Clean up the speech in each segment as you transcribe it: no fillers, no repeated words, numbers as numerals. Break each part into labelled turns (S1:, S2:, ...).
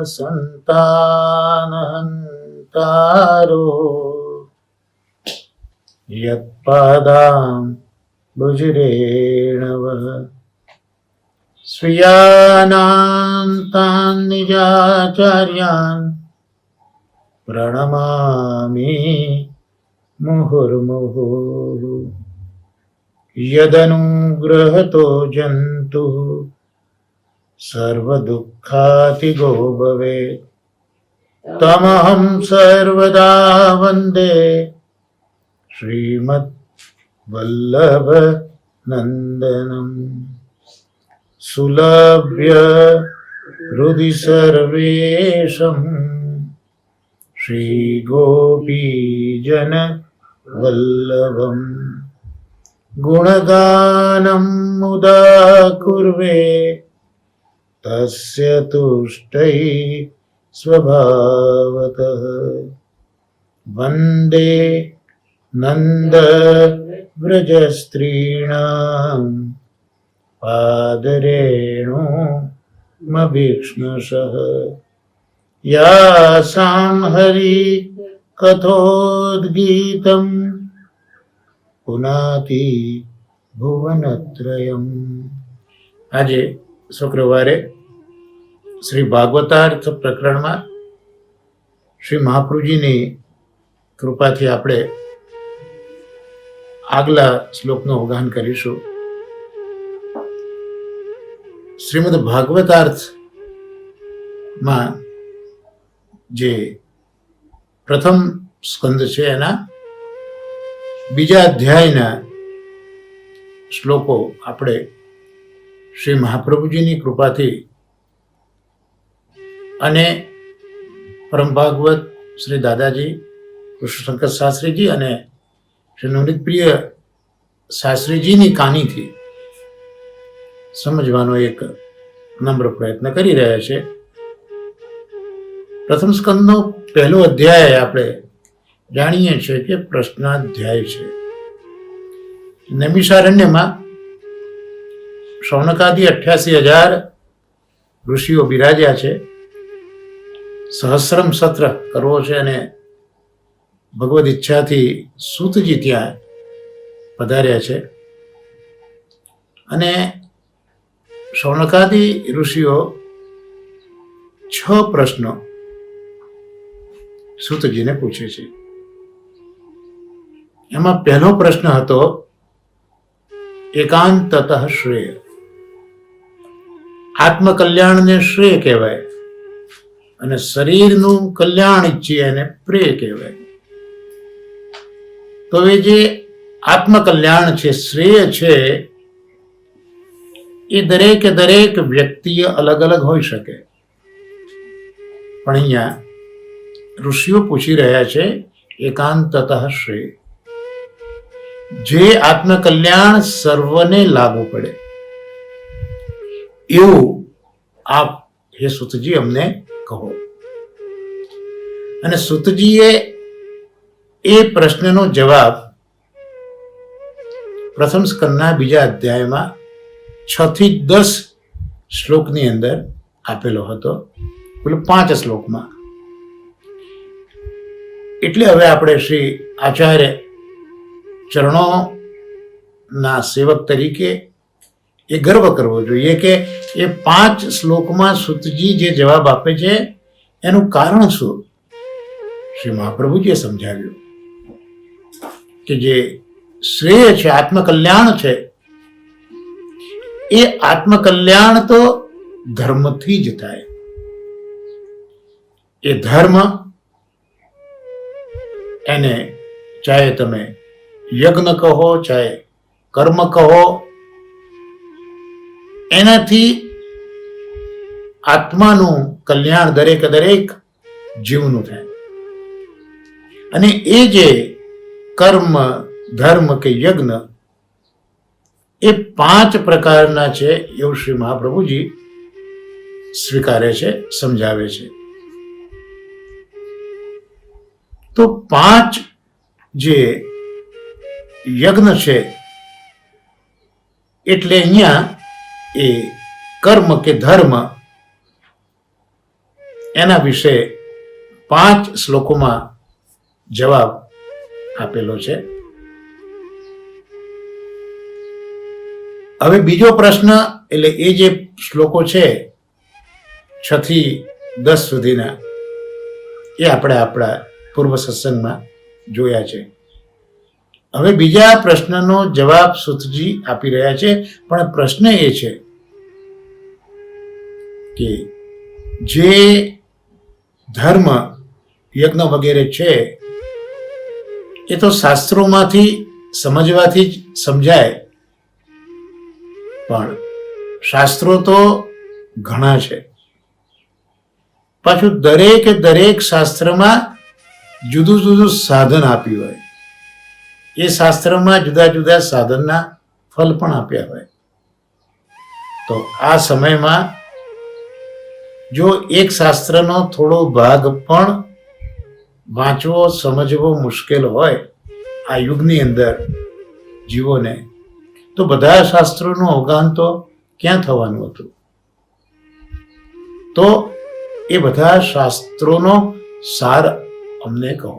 S1: संतानहंतारो यत्पादां भुजरेणवः स्वीयानां तान् निजाचार्यान् प्रणमामि मुहुर्मुहुः। यदनुग्रहतो जन्तुः सर्वदुःखातिगो भवेत् तमहं सर्वदा वन्दे श्रीमद्वल्लभनन्दनम्। सुलभ्य हृदि सर्वेशं श्रीगोपीजनवल्लभम्। गुणगानं मुदा कुर्वे तस्य तुष्टै स्वभावतः। वन्दे नन्दव्रजस्त्रीणां पादरेणुमभीक्ष्णशः। यासां हरिकथोद्गीतं પુનાતિ ભુવનત્રયમ। આજે શુક્રવારે શ્રી ભાગવતાર્થ પ્રકરણમાં શ્રી મહાપ્રભુજીની કૃપાથી આપણે આગલા શ્લોકનું અવગાહન કરીશું। શ્રીમદ ભાગવતાર્થમાં જે પ્રથમ સ્કંદ છે એના બીજા અધ્યાયના શ્લોકો આપણે શ્રી મહાપ્રભુજીની કૃપાથી અને પરમ ભાગવત શ્રી દાદાજી કૃષ્ણશંકર શાસ્ત્રીજી અને શ્રી નવનીતપ્રિય શાસ્ત્રીજીની કાનીથી સમજવાનો એક નમ્ર પ્રયત્ન કરી રહ્યા છે। પ્રથમ સ્કંદનો પહેલો અધ્યાય આપણે જાણીએ છીએ કે પ્રશ્નાધ્યાય છે। નૈમિષારણ્યમાં શૌનકાદી 88,000 ઋષિઓ બિરાજ્યા છે। સહસ્રમ સત્ર કરવો છે અને ભગવદ ઈચ્છાથી સૂતજી ત્યાં પધાર્યા છે અને શૌનકાદી ઋષિઓ 6 પ્રશ્નો સૂતજીને પૂછે છે। એમાં પહેલો પ્રશ્ન હતો એકાંતતઃ શ્રેય। આત્મકલ્યાણને શ્રેય કહેવાય અને શરીરનું કલ્યાણ ઈચ્છીએ એને પ્રેય કહેવાય। તો એ જે આત્મકલ્યાણ છે, શ્રેય છે, એ દરેકે દરેક વ્યક્તિએ અલગ અલગ હોઈ શકે, પણ અહીંયા ઋષિઓ પૂછી રહ્યા છે એકાંતતઃ શ્રેય, જે આત્મકલ્યાણ સર્વને લાગુ પડે એવું આપ હે સૂતજી અમને કહો। અને સૂતજીએ એ પ્રશ્નનો જવાબ પ્રથમ સ્કંદના બીજા અધ્યાયમાં 6 થી 10 શ્લોકની અંદર આપેલો હતો, કુલ 5 શ્લોકમાં। એટલે હવે આપણે શ્રી આચાર્ય ચરણોના સેવક તરીકે એ ગર્વ કરવો જોઈએ કે એ 5 શ્લોકમાં સૂતજી જે જવાબ આપે છે એનું કારણ શું શ્રી મહાપ્રભુજીએ સમજાવ્યું કે જે શ્રેય છે, આત્મકલ્યાણ છે, એ આત્મકલ્યાણ તો ધર્મથી જ થાય। એ ધર્મ એને ચાહે તમે યજ્ઞ કહો, ચાહે કર્મ કહો, એનાથી આત્માનું કલ્યાણ દરેકે દરેક જીવનું થાય। અને એ જે કર્મ, ધર્મ કે યજ્ઞ એ 5 પ્રકારના છે એવું શ્રી મહાપ્રભુજી સ્વીકારે છે, સમજાવે છે। તો 5 જે યજ્ઞ છે એટલે અહીંયા એ કર્મ કે ધર્મ એના વિશે 5 શ્લોકોમાં જવાબ આપેલો છે. હવે બીજો પ્રશ્ન, એટલે એ જે શ્લોકો છે 6 થી 10 સુધીના, એ આપણે આપણા પૂર્વ સત્સંગમાં જોયા છે. હવે બીજા પ્રશ્નનો જવાબ સુતજી આપી રહ્યા છે, પણ પ્રશ્ન એ છે કે જે ધર્મ યજ્ઞ વગેરે છે એ તો શાસ્ત્રોમાંથી સમજવાથી જ સમજાય, પણ શાસ્ત્રો તો ઘણા છે. પાછું દરેક શાસ્ત્રમાં જુદું જુદું સાધન આપ્યું હોય, એ શાસ્ત્રમાં જુદા જુદા સાધનના ફલ પણ આપ્યા હોય. તો આ સમયમાં જો એક શાસ્ત્રનો થોડો ભાગ પણ વાંચવો સમજવો મુશ્કેલ હોય આ યુગની અંદર જીવોને, તો બધા શાસ્ત્રોનું અવગાહન તો ક્યાં થવાનું હતું? તો એ બધા શાસ્ત્રોનો સાર અમને કહો.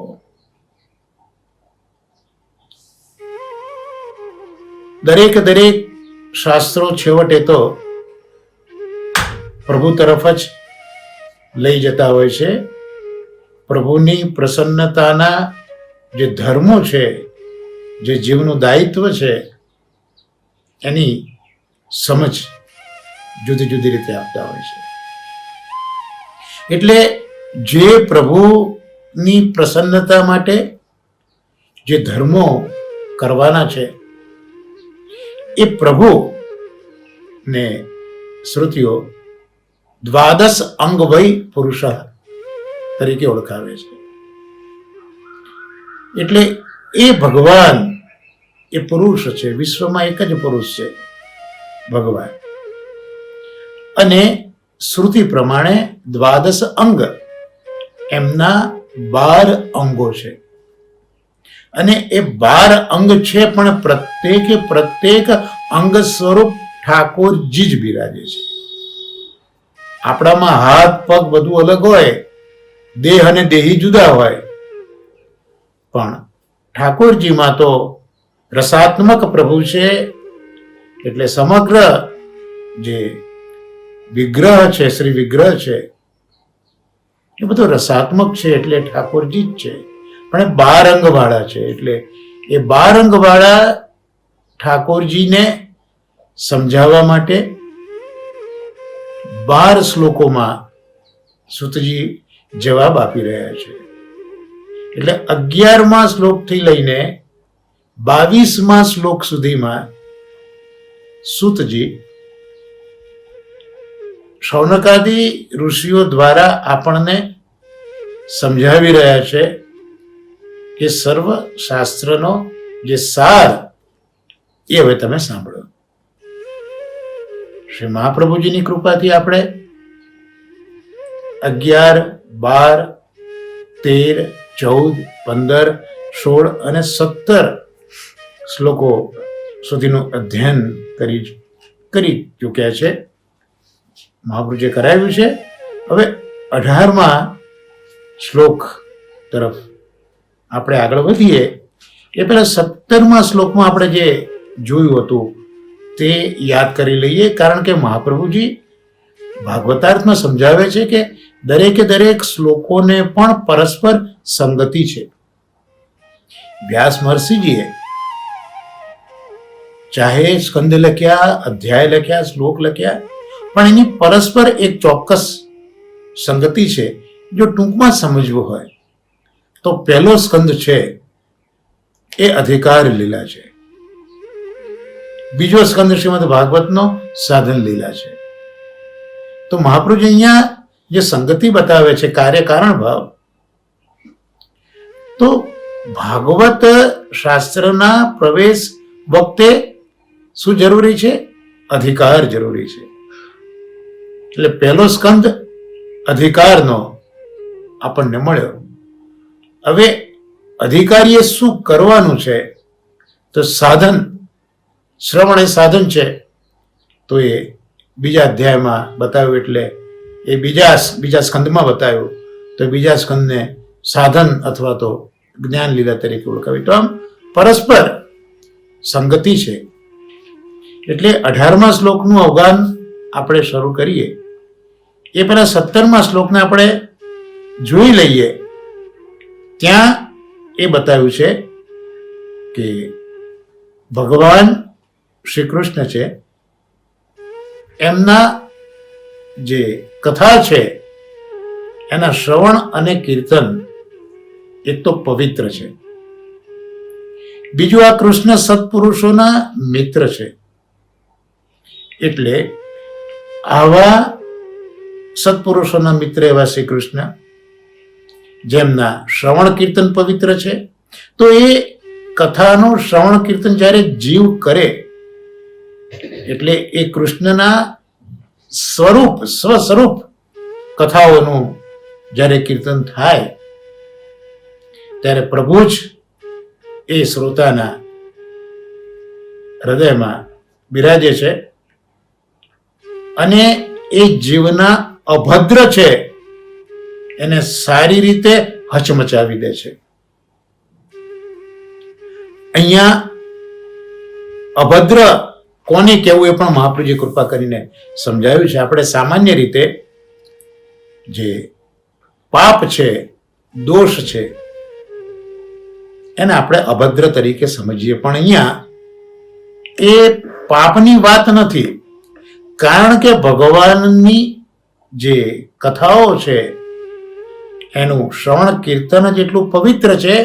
S1: દરેક શાસ્ત્રો છેવટે તો પ્રભુ તરફ જ લઈ જતા હોય છે. પ્રભુની પ્રસન્નતાના જે ધર્મો છે, જે જીવનું દાયિત્વ છે, એની સમજ જુદી જુદી રીતે આપતા હોય છે. એટલે જે પ્રભુની પ્રસન્નતા માટે જે ધર્મો કરવાના છે એ પ્રભુ ને શ્રુતિઓ 12 અંગ વય પુરુષ તરીકે ઓળખાવે છે. એટલે એ ભગવાન એ પુરુષ છે, વિશ્વમાં એક જ પુરુષ છે ભગવાન, અને શ્રુતિ પ્રમાણે 12 અંગ એમના 12 અંગો છે. અને એ 12 અંગ છે, પણ પ્રત્યેક અંગ સ્વરૂપ ઠાકોરજી જ બિરાજે છે. આપણામાં હાથ પગ બધું અલગ હોય, દેહ અને દેહી જુદા હોય, પણ ઠાકોરજીમાં તો રસાત્મક પ્રભુ છે. એટલે સમગ્ર જે વિગ્રહ છે, શ્રી વિગ્રહ છે, એ બધો રસાત્મક છે, એટલે ઠાકોરજી જ છે. પણ 12 અંગ વાળા છે. એટલે એ 12 અંગ વાળા ઠાકોરજીને સમજાવવા માટે 12 શ્લોકોમાં સુતજી જવાબ આપી રહ્યા છે. એટલે 11મા શ્લોકથી લઈને 22મા શ્લોક સુધીમાં સુતજી શૌનકાદિ ઋષિઓ દ્વારા આપણને સમજાવી રહ્યા છે કે સર્વ શાસ્ત્રનો જે સાર એ હવે તમે સાંભળો. શ્રી મહાપ્રભુજીની કૃપાથી આપણે 11, 12, 13, 14, 15, 16 અને 17 શ્લોકો સુધીનું અધ્યયન કરી ચૂક્યા છે. મહાપ્રભુજીએ કરાવ્યું છે. હવે 18મા શ્લોક તરફ આપણે આગળ વધીએ એ પહેલા 17મા શ્લોકમાં આપણે જે જોયું હતું તે યાદ કરી લઈએ. કારણ કે મહાપ્રભુજી ભાગવતાર્થમાં સમજાવે છે કે દરેક શ્લોકોને પણ પરસ્પર સંગતિ છે. વ્યાસ મહર્ષિજીએ ચાહે સ્કંદ લખ્યા, અધ્યાય લખ્યા, શ્લોક લખ્યા, પણ એની પરસ્પર એક ચોક્કસ સંગતિ છે. જો ટૂંકમાં સમજવું હોય તો પહેલો સ્કંદ છે એ અધિકાર લીલા છે, બીજો સ્કંદ શ્રીમદ ભાગવતનો સાધન લીલા છે. તો મહાપ્રભુજી અહીંયા જે સંગતિ બતાવે છે, કાર્ય કારણ ભાવ, તો ભાગવત શાસ્ત્રના પ્રવેશ વખતે શું જરૂરી છે? અધિકાર જરૂરી છે. એટલે પહેલો સ્કંદ અધિકારનો આપણને મળ્યો. હવે અધિકારીએ શું કરવાનું છે? તો સાધન, શ્રવણ એ સાધન છે. તો એ બીજા અધ્યાયમાં બતાવ્યું. એટલે એ બીજા સ્કંદમાં બતાવ્યું, તો બીજા સ્કંદને સાધન અથવા તો જ્ઞાન લીલા તરીકે ઓળખાવી. તો આમ પરસ્પર સંગતિ છે. એટલે 18મા શ્લોકનું અવગાન આપણે શરૂ કરીએ એ પહેલા 17મા શ્લોકને આપણે જોઈ લઈએ. ત્યાં એ બતાવ્યું છે કે ભગવાન શ્રી કૃષ્ણ છે, એમના જે કથા છે એના શ્રવણ અને કીર્તન એક તો પવિત્ર છે, બીજું આ કૃષ્ણ સત્પુરુષોના મિત્ર છે. એટલે આવા સત્પુરુષોના મિત્ર એવા શ્રી કૃષ્ણ જેમના શ્રવણ કીર્તન પવિત્ર છે, તો એ કથાનું શ્રવણ કીર્તન જ્યારે જીવ કરે એટલે એ કૃષ્ણના સ્વસ્વરૂપ કથાઓનું જ્યારે કીર્તન થાય ત્યારે પ્રભુ જ એ શ્રોતાના હૃદયમાં બિરાજે છે અને એ જીવના અભદ્ર છે એને સારી રીતે હચમચાવી દે છે. અહીંયા અભદ્ર કોને કહેવું એ પણ મહાપ્રભુજી કૃપા કરીને સમજાવ્યું છે. આપણે સામાન્ય રીતે જે પાપ છે, દોષ છે, એને આપણે અભદ્ર તરીકે સમજીએ, પણ અહીંયા એ પાપની વાત નથી. કારણ કે ભગવાનની જે કથાઓ છે એનું શ્રવણ કીર્તન જ એટલું પવિત્ર છે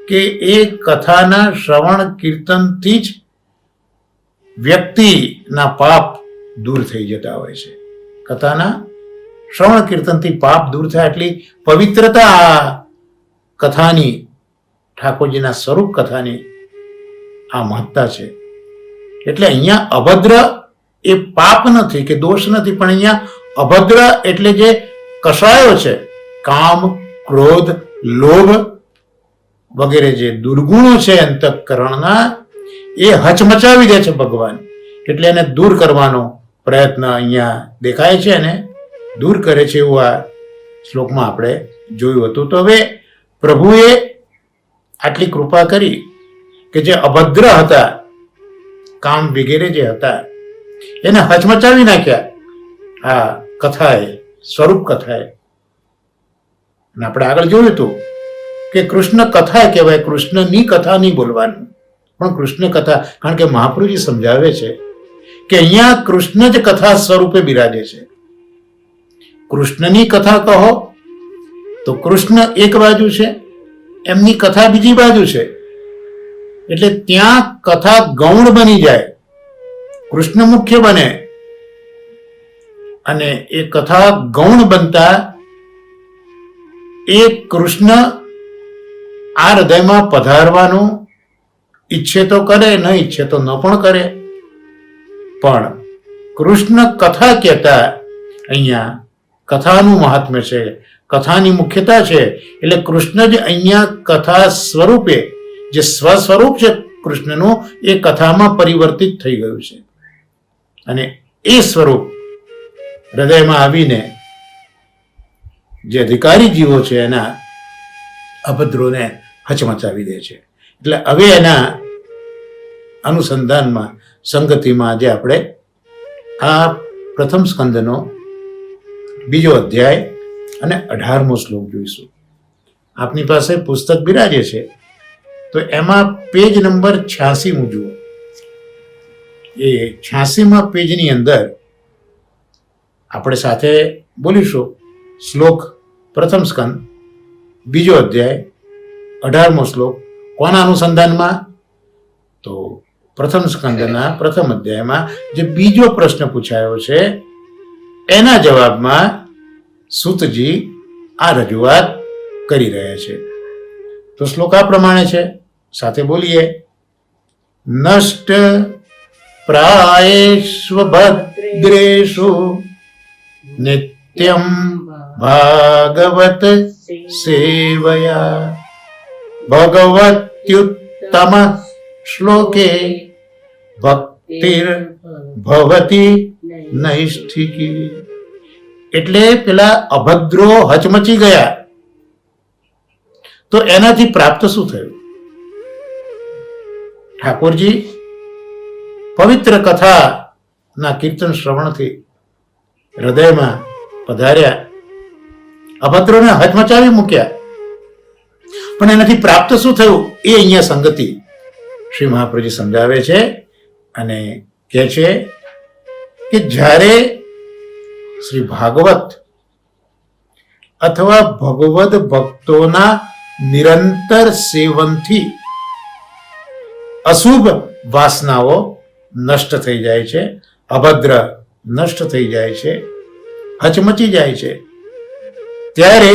S1: કે એ કથાના શ્રવણ કીર્તનથી જ વ્યક્તિના પાપ દૂર થઈ જતા હોય છે. કથાના શ્રવણ કીર્તનથી પાપ દૂર થાય એટલી પવિત્રતા આ કથાની, ઠાકોરજીના સ્વરૂપ કથાની આ મહત્તા છે. એટલે અહીંયા અભદ્ર એ પાપ નથી કે દોષ નથી, પણ અહીંયા અભદ્ર એટલે જે કષાયો છે, કામ, ક્રોધ, લોભ વગેરે જે દુર્ગુણો છે અંતઃકરણના, એ હચમચાવી દે છે ભગવાન. એટલે એને દૂર કરવાનો પ્રયત્ન અહીંયા દેખાય છે અને દૂર કરે છે એવું આ શ્લોકમાં આપણે જોયું હતું. તો હવે પ્રભુએ આટલી કૃપા કરી કે જે અભદ્ર હતા, કામ વગેરે જે હતા, એને હચમચાવી નાખ્યા આ કથાએ, સ્વરૂપ કથાએ. અને આપણે આગળ જોયું હતું કે કૃષ્ણ કથા કહેવાય, કૃષ્ણની કથા નહીં બોલવાનું, પણ કૃષ્ણ કથા. કારણ કે મહાપ્રભુજી સમજાવે છે કે અહીંયા કૃષ્ણ જ કથા સ્વરૂપે બિરાજે છે. કૃષ્ણની કથા કહો તો કૃષ્ણ એક બાજુ છે, એમની કથા બીજી બાજુ છે. એટલે ત્યાં કથા ગૌણ બની જાય, કૃષ્ણ મુખ્ય બને, અને એ કથા ગૌણ બનતા એ કૃષ્ણ આ હૃદયમાં પધારવાનું ઈચ્છે તો કરે, ન ઈચ્છે તો ન પણ કરે. પણ કૃષ્ણ કથા કહેતા અહીંયા કથાનું મહાત્મ્ય છે, કથાની મુખ્યતા છે. એટલે કૃષ્ણ જ અહીંયા કથા સ્વરૂપે, જે સ્વસ્વરૂપ છે કૃષ્ણનું, એ કથામાં પરિવર્તિત થઈ ગયું છે. અને એ સ્વરૂપ હૃદયમાં આવીને જે અધિકારી જીવો છે એના અભદ્રોને હચમચાવી દે છે. એટલે હવે એના અનુસંધાનમાં, સંગતિમાં આજે આપણે આ પ્રથમ સ્કંદનો 2જો અધ્યાય અને 18મો શ્લોક જોઈશું. આપની પાસે પુસ્તક બિરાજે છે તો એમાં પેજ નંબર 86 જુઓ. એ 86મા પેજની અંદર આપણે સાથે બોલીશું શ્લોક, પ્રથમ સ્કંદ 2જો અધ્યાય 18મો શ્લોક. કોના અનુસંધાનમાં? તો પ્રથમ સ્કંદના પ્રથમ અધ્યાયમાં જે 2જો પ્રશ્ન પૂછાયો છે એના જવાબમાં સૂતજી આ રજૂઆત કરી રહ્યા છે. તો શ્લોક આ પ્રમાણે છે, સાથે બોલીએ. નષ્ટ પ્રાયેષ્વ ભદ્રેષુ નિત્યમ ભાગવત સેવયા ભગવત્યુત્તમ શ્લોકે ભક્તિર ભવતી નૈષ્ઠિકી. એટલે પેલા અભદ્રો હચમચી ગયા. તો એનાથી પ્રાપ્ત શું થયું? ઠાકોરજી પવિત્ર કથાના કીર્તન શ્રવણથી હૃદયમાં પધાર્યા, અભદ્રોને હચમચાવી મૂક્યા. પણ એનાથી પ્રાપ્ત શું થયું એ અહીંયા સંગતિ શ્રી મહાપ્રભુજી સમજાવે છે અને કહે છે કે જ્યારે શ્રી ભાગવત અથવા ભગવદ ભક્તોના નિરંતર સેવનથી અશુભ વાસનાઓ નષ્ટ થઈ જાય છે, અભદ્ર નષ્ટ થઈ જાય છે, હચમચી જાય છે, ત્યારે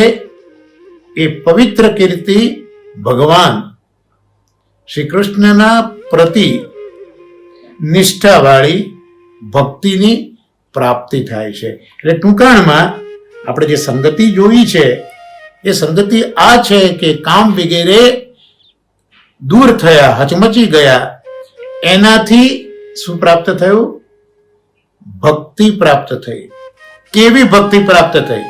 S1: એ પવિત્ર કીર્તિ ભગવાન શ્રી કૃષ્ણના પ્રતિ નિષ્ઠાવાળી ભક્તિની પ્રાપ્તિ થાય છે. એટલે ટૂંકાણમાં આપણે જે સંગતિ જોઈ છે એ સંગતિ આ છે કે કામ વગેરે દૂર થયા, હચમચી ગયા, એનાથી શું પ્રાપ્ત થયું? ભક્તિ પ્રાપ્ત થઈ. કેવી ભક્તિ પ્રાપ્ત થઈ?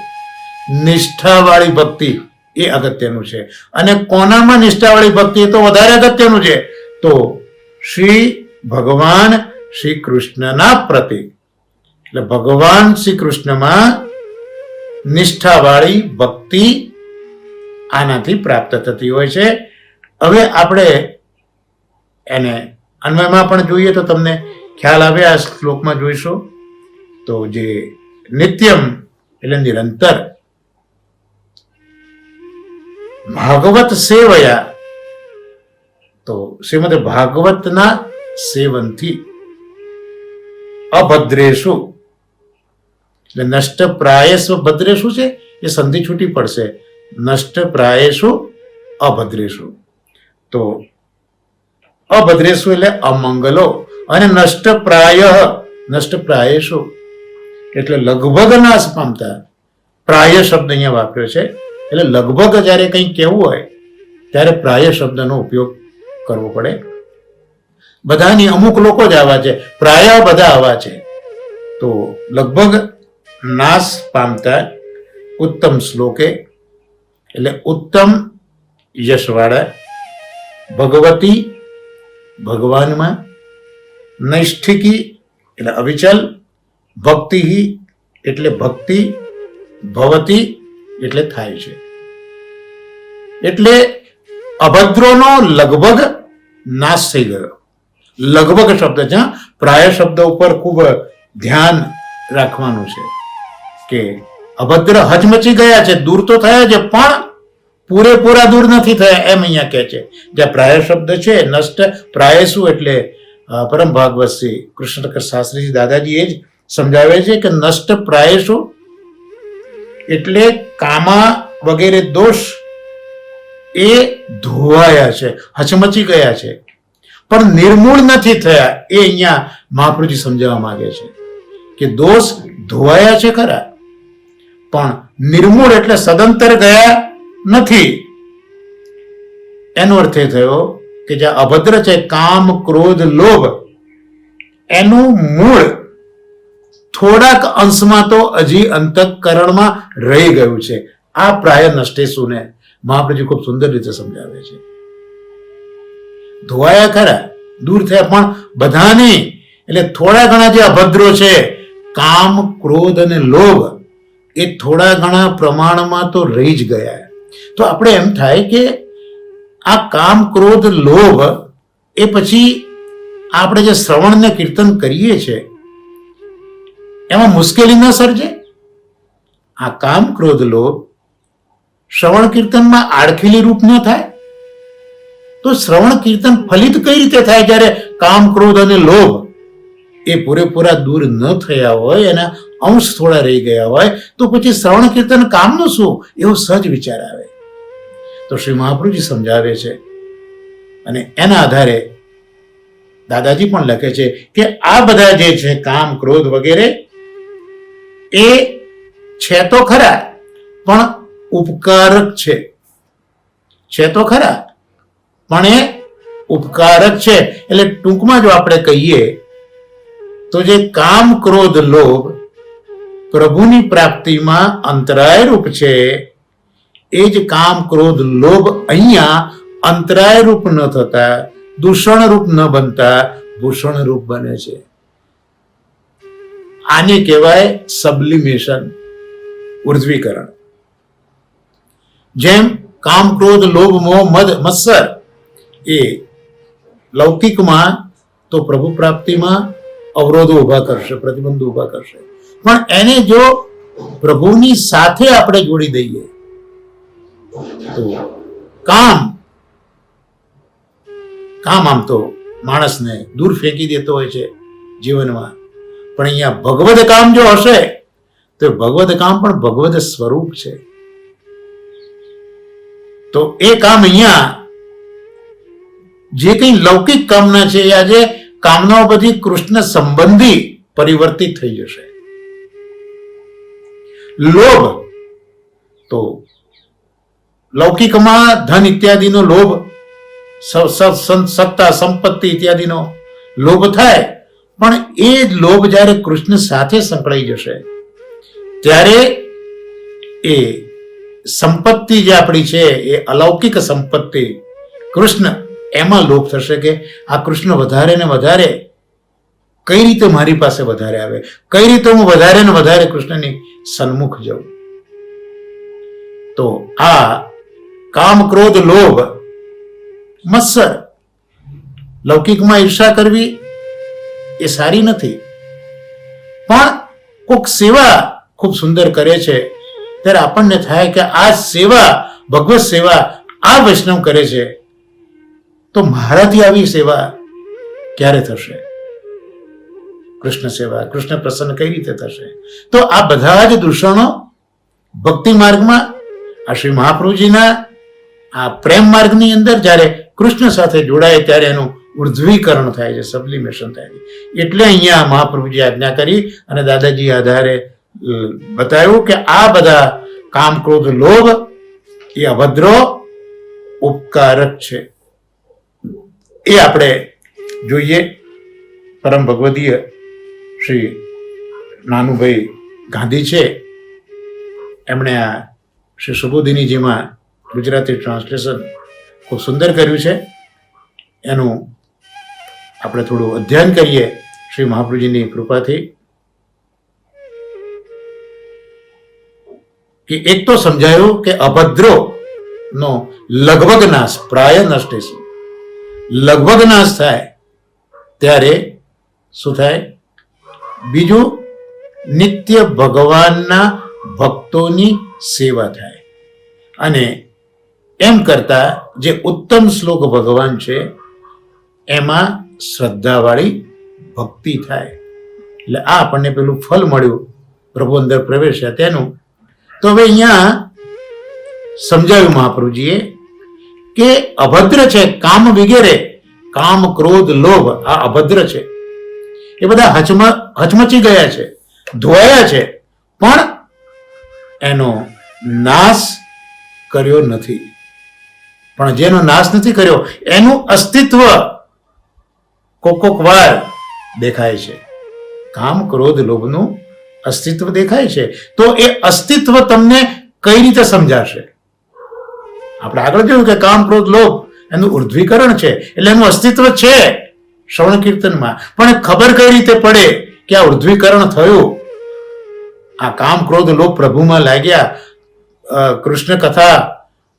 S1: નિષ્ઠાવાળી ભક્તિ. એ અગત્યનું છે. અને કોનામાં નિષ્ઠાવાળી ભક્તિ એ તો વધારે અગત્યનું છે. તો શ્રી ભગવાન શ્રી કૃષ્ણના પ્રતિ, એટલે ભગવાન શ્રી કૃષ્ણમાં નિષ્ઠાવાળી ભક્તિ આનાથી પ્રાપ્ત થતી હોય છે. હવે આપણે એને અન્વયમાં પણ જોઈએ તો તમને ખ્યાલ આવે. આ શ્લોકમાં જોઈશું તો જે નિત્યમ એટલે નિરંતર, ભાગવત સેવયા, તો શ્રીમદ ભાગવતના સેવનથી અભદ્રેશુ એટલે નષ્ટ પ્રાયેશુ, ભદ્રેશુ છે એ સંધિ છૂટી પડશે, નષ્ટ પ્રાયેશુ અભદ્રેશુ. તો અભદ્રેશુ એટલે અમંગલો, અને નષ્ટ પ્રાય, નષ્ટ પ્રાયેશુ એટલે લગભગ નાશ પામતા. પ્રાય શબ્દ અહીંયા વાપર્યો છે. એટલે લગભગ જ્યારે કંઈ કહેવું હોય ત્યારે પ્રાય શબ્દનો ઉપયોગ કરવો પડે. બધાની અમુક લોકો જ આવા છે, પ્રાય બધા આવા છે. તો લગભગ નાશ પામતા ઉત્તમ શ્લોકે એટલે ઉત્તમ યશવાળા, ભગવતી ભગવાનમાં, નૈષ્ઠિકી એટલે અવિચલ, ભક્તિ એટલે ભક્તિ, ભવતી એટલે થાય છે. એટલે અભદ્રોનો લગભગ નાશ થઈ ગયો. લગભગ શબ્દ છે, પ્રાય શબ્દ ઉપર ખૂબ ધ્યાન રાખવાનું છે કે અભદ્ર હચમચી ગયા છે, દૂર તો થયા છે પણ પૂરેપૂરા દૂર નથી થયા, એમ અહીંયા કહે છે. જ્યાં પ્રાય શબ્દ છે, નષ્ટ પ્રાય શું એટલે પરમ ભાગવત શ્રી કૃષ્ણ શાસ્ત્રીજી દાદાજી એ જ સમજાવે છે કે નષ્ટ પ્રાય શું એટલે કામા વગેરે દોષ એ ધોવાયા છે, હચમચી ગયા છે, પણ નિર્મૂળ નથી થયા. એ અહીંયા મહાપ્રભુજી સમજાવવા માંગે છે કે દોષ ધોવાયા છે ખરા, પણ નિર્મૂળ એટલે સદંતર ગયા નથી. એનો અર્થ એ થયો કે જે અભદ્ર છે, કામ ક્રોધ લોભ, એનું મૂળ થોડાક અંશમાં તો હજી અંતઃકરણમાં રહી ગયું છે. આ પ્રાય નષ્ટેશુને મહાપ્રભુજી ખૂબ સુંદર રીતે સમજાવે છે. ધોવાયા ખરા, દૂર થયા, પણ બધાની એટલે થોડા ઘણા જે અભદ્રો છે, કામ ક્રોધ અને લોભ, એ થોડા ઘણા પ્રમાણમાં તો રહી જ ગયા. તો આપણે એમ થાય કે આ કામ ક્રોધ લોભ એ પછી આપણે જે શ્રવણ ને કીર્તન કરીએ છીએ એમાં મુશ્કેલી ન સર્જે? આ કામ ક્રોધ લોભ શ્રવણ કીર્તનમાં આડખીલી રૂપ ન થાય તો શ્રવણ કીર્તન ફલિત કઈ રીતે થાય જ્યારે કામ ક્રોધ અને લોભ એ પૂરેપૂરા દૂર ન થયા હોય, એના અંશ થોડા રહી ગયા હોય, તો પછી શ્રવણ કીર્તન કામનું શું? એવો સહજ વિચાર આવે. તો શ્રી મહાપ્રભુજી સમજાવે છે અને એના આધારે દાદાજી પણ લખે છે કે આ બધા જે છે કામ ક્રોધ વગેરે એ છે તો ખરા પણ ઉપકારક છે તો ખરા પણ એ ઉપકારક છે. એટલે ટૂંકમાં જો આપણે કહીએ તો જે કામ ક્રોધ લોભ પ્રભુની પ્રાપ્તિમાં અંતરાય રૂપ છે, એ જ કામ ક્રોધ લોભ અહીંયા અંતરાય રૂપ ન થતા, દૂષણ રૂપ ન બનતા ભૂષણ રૂપ બને છે. આને કહેવાય સબ્લિમેશન, ઉર્ધ્વીકરણ. જેમ કામ ક્રોધ લોભ મોહ મદ મત્સર એ લૌકિકમાં તો પ્રભુ પ્રાપ્તિમાં અવરોધો ઉભા કરશે, પ્રતિબંધો ઉભા કરશે, પણ એને જો પ્રભુની સાથે આપણે જોડી દઈએ તો કામ આમ તો માણસને દૂર ફેંકી દેતો હોય છે જીવનમાં, પણ અહીંયા ભગવદ કામ જો હશે તો ભગવદ કામ પણ ભગવદ સ્વરૂપ છે. તો એ કામ અહીંયા જે કંઈ લૌકિક કામના છે એ આજે કામનાઓ બધી કૃષ્ણ સંબંધી પરિવર્તિત થઈ જશે. લોભ તો લૌકિકમાં ધન ઇત્યાદિનો લોભ, સત્તા સંપત્તિ ઇત્યાદિનો લોભ થાય, પણ એ લોભ જ્યારે કૃષ્ણ સાથે સંકળાઈ જશે ત્યારે એ સંપત્તિ જે આપણી છે એ અલૌકિક સંપત્તિ કૃષ્ણ, એમાં લોભ થશે કે આ કૃષ્ણ વધારે ને વધારે કઈ રીતે મારી પાસે વધારે આવે, કઈ રીતે હું વધારે ને વધારે કૃષ્ણની સન્મુખ જાઉં. તો આ કામ ક્રોધ લોભ મત્સર, લૌકિકમાં ઈર્ષા કરવી એ સારી નથી, પણ કોઈક સેવા ખૂબ સુંદર કરે છે ત્યારે આપણને થાય કે આ સેવા, ભગવત સેવા આ વૈષ્ણવ કરે છે તો મારાથી આવી સેવા ક્યારે થશે? કૃષ્ણ સેવા, કૃષ્ણ પ્રસન્ન કઈ રીતે થશે? તો આ બધા જ દૂષણો ભક્તિ માર્ગમાં, આ શ્રી મહાપ્રભુજીના આ પ્રેમ માર્ગની અંદર જ્યારે કૃષ્ણ સાથે જોડાય ત્યારે એનું ઉર્ધ્વીકરણ થાય છે, સબ્લિમેશન થાય છે. એટલે અહીંયા મહાપ્રભુજી આજ્ઞા કરી અને દાદાજી આધારે બતાવ્યું કે આ બધા કામ ક્રોધ લોભ એ અભદ્રો ઉપકારક છે. એ આપણે જોઈએ. પરમ ભગવદીય શ્રી નાનુભાઈ ગાંધી છે, એમણે આ શ્રી સુબોધિનીજીમાં ગુજરાતી ટ્રાન્સલેશન ખૂબ સુંદર કર્યું છે. એનું આપણે થોડું અધ્યયન કરીએ શ્રી મહાપ્રભુજીની કૃપાથી. કે એક તો સમજાયું કે અભદ્રો નો લગભગ નાશ, પ્રાય નષ્ટે છે. લગભગ નાશ થાય ત્યારે શું થાય? બીજું, નિત્ય ભગવાનના ભક્તોની સેવા થાય. અને એમ કરતા જે ઉત્તમ શ્લોક ભગવાન છે એમાં શ્રદ્ધાવાળી ભક્તિ થાય. એટલે આ આપણને પેલું ફળ મળ્યું પ્રભુ અંદર પ્રવેશ્યા તેનું. તો હવે અહીંયા સમજાવ્યું મહાપ્રભુજીએ કે અભદ્ર છે કામ વગેરે, કામ ક્રોધ લોભ આ અભદ્ર છે, એ બધા હચમચી ગયા છે, ધોવાયા છે, પણ એનો નાશ કર્યો નથી. પણ જેનો નાશ નથી કર્યો એનું અસ્તિત્વ કોક વાર દેખાય છે. કામ ક્રોધ લોભનું અસ્તિત્વ દેખાય છે. તો એ અસ્તિત્વ તમને કઈ રીતે સમજાશે? આપણે આગળ જોયું કે કામ ક્રોધ લોભ એનું ઉર્ધ્વીકરણ છે, એટલે એનું અસ્તિત્વ છે શ્રવણ કીર્તનમાં, પણ ખબર કઈ રીતે પડે કે આ ઉર્ધ્વીકરણ થયું? આ કામ ક્રોધ લોભ પ્રભુમાં લાગ્યા, કૃષ્ણ કથા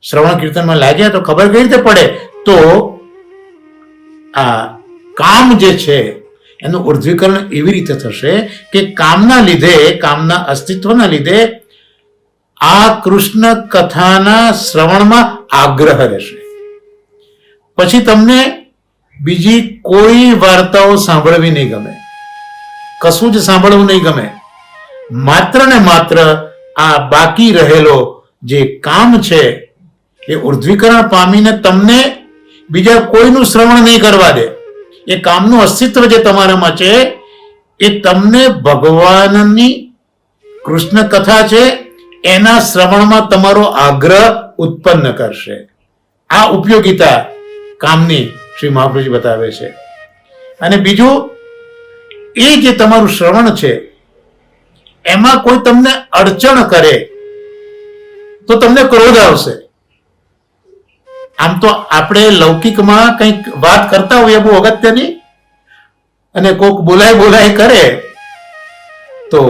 S1: શ્રવણ કીર્તનમાં લાગ્યા તો ખબર કઈ રીતે પડે? તો આ કામ જે છે એનું ઉર્ધ્વીકરણ એવી રીતે થશે કે કામના લીધે, કામના અસ્તિત્વના લીધે આ કૃષ્ણ કથાના શ્રવણમાં આગ્રહ રહેશે. પછી તમને બીજી કોઈ વાર્તાઓ સાંભળવી નહીં ગમે, કશું જ સાંભળવું નહીં ગમે. માત્ર ને માત્ર આ બાકી રહેલો જે કામ છે એ ઉર્ધ્વીકરણ પામીને તમને બીજા કોઈનું શ્રવણ નહીં કરવા દે. એ કામનું અસ્તિત્વ જે તમારામાં છે એ તમને ભગવાનની કૃષ્ણ કથા છે એના શ્રવણમાં તમારો આગ્રહ ઉત્પન્ન કરશે. આ ઉપયોગિતા કામની શ્રી મહાપ્રભુજી બતાવે છે. અને બીજું, એ જે તમારું શ્રવણ છે એમાં કોઈ તમને અડચણ કરે તો તમને ક્રોધ આવશે. આમ તો આપણે લૌકિકમાં કંઈક વાત કરતા હોઈએ બહુ અગત્યની, અને કોક બોલાય કરે તો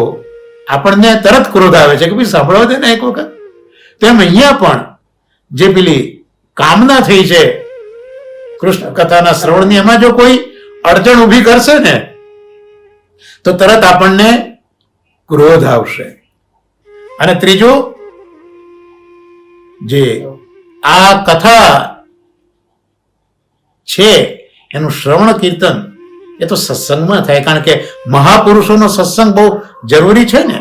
S1: આપણને તરત ક્રોધ આવે છે કે ભાઈ સાંભળવા દે ને એક વખત. તેમ અહીંયા પણ જે પેલી કામના થઈ છે કૃષ્ણ કથાના શ્રવણની, એમાં જો કોઈ અડચણ ઊભી કરશે ને તો તરત આપણને ક્રોધ આવશે. અને ત્રીજું, જે આ કથા છે એનું શ્રવણ કીર્તન એ તો સત્સંગમાં થાય, કારણ કે મહાપુરુષોનો સત્સંગ બહુ જરૂરી છે ને.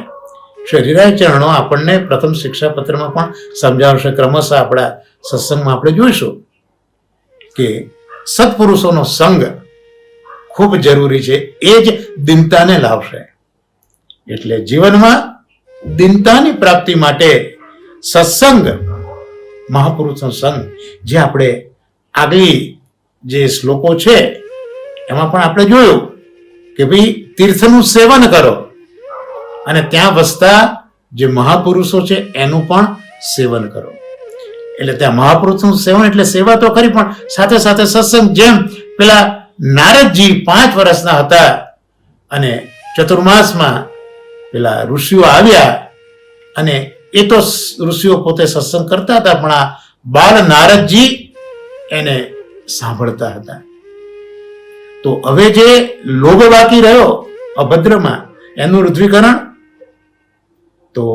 S1: શરીરાય ચરણો આપણને પ્રથમ શિક્ષાપત્રમાં પણ સમજાવશે, ક્રમશઃ આપણા સત્સંગમાં આપણે જોઈશું કે સત્પુરુષોનો સંગ ખૂબ જરૂરી છે, એ જ દીનતાને લાવશે. એટલે જીવનમાં દીનતાની પ્રાપ્તિ માટે સત્સંગ, મહાપુરુષનો સંગ, જે આપણે આગલી જે શ્લોકો છે એમાં પણ આપણે જોયું કે ભાઈ તીર્થનું સેવન કરો અને ત્યાં વસતા જે મહાપુરુષો છે એનું પણ સેવન કરો. એટલે ત્યાં મહાપુરુષનું સેવન એટલે સેવા તો ખરી, પણ સાથે સાથે સત્સંગ. જેમ પેલા નારદજી 5 વર્ષના હતા અને ચતુર્માસમાં પેલા ઋષિઓ આવ્યા, અને એ તો ઋષિઓ પોતે સત્સંગ કરતા હતા, પણ આ બાળ નારદજી એને સાંભળતા હતા. તો હવે જે લોભ બાકી રહ્યો અભદ્રમાં, એનું રુદ્રીકરણ, તો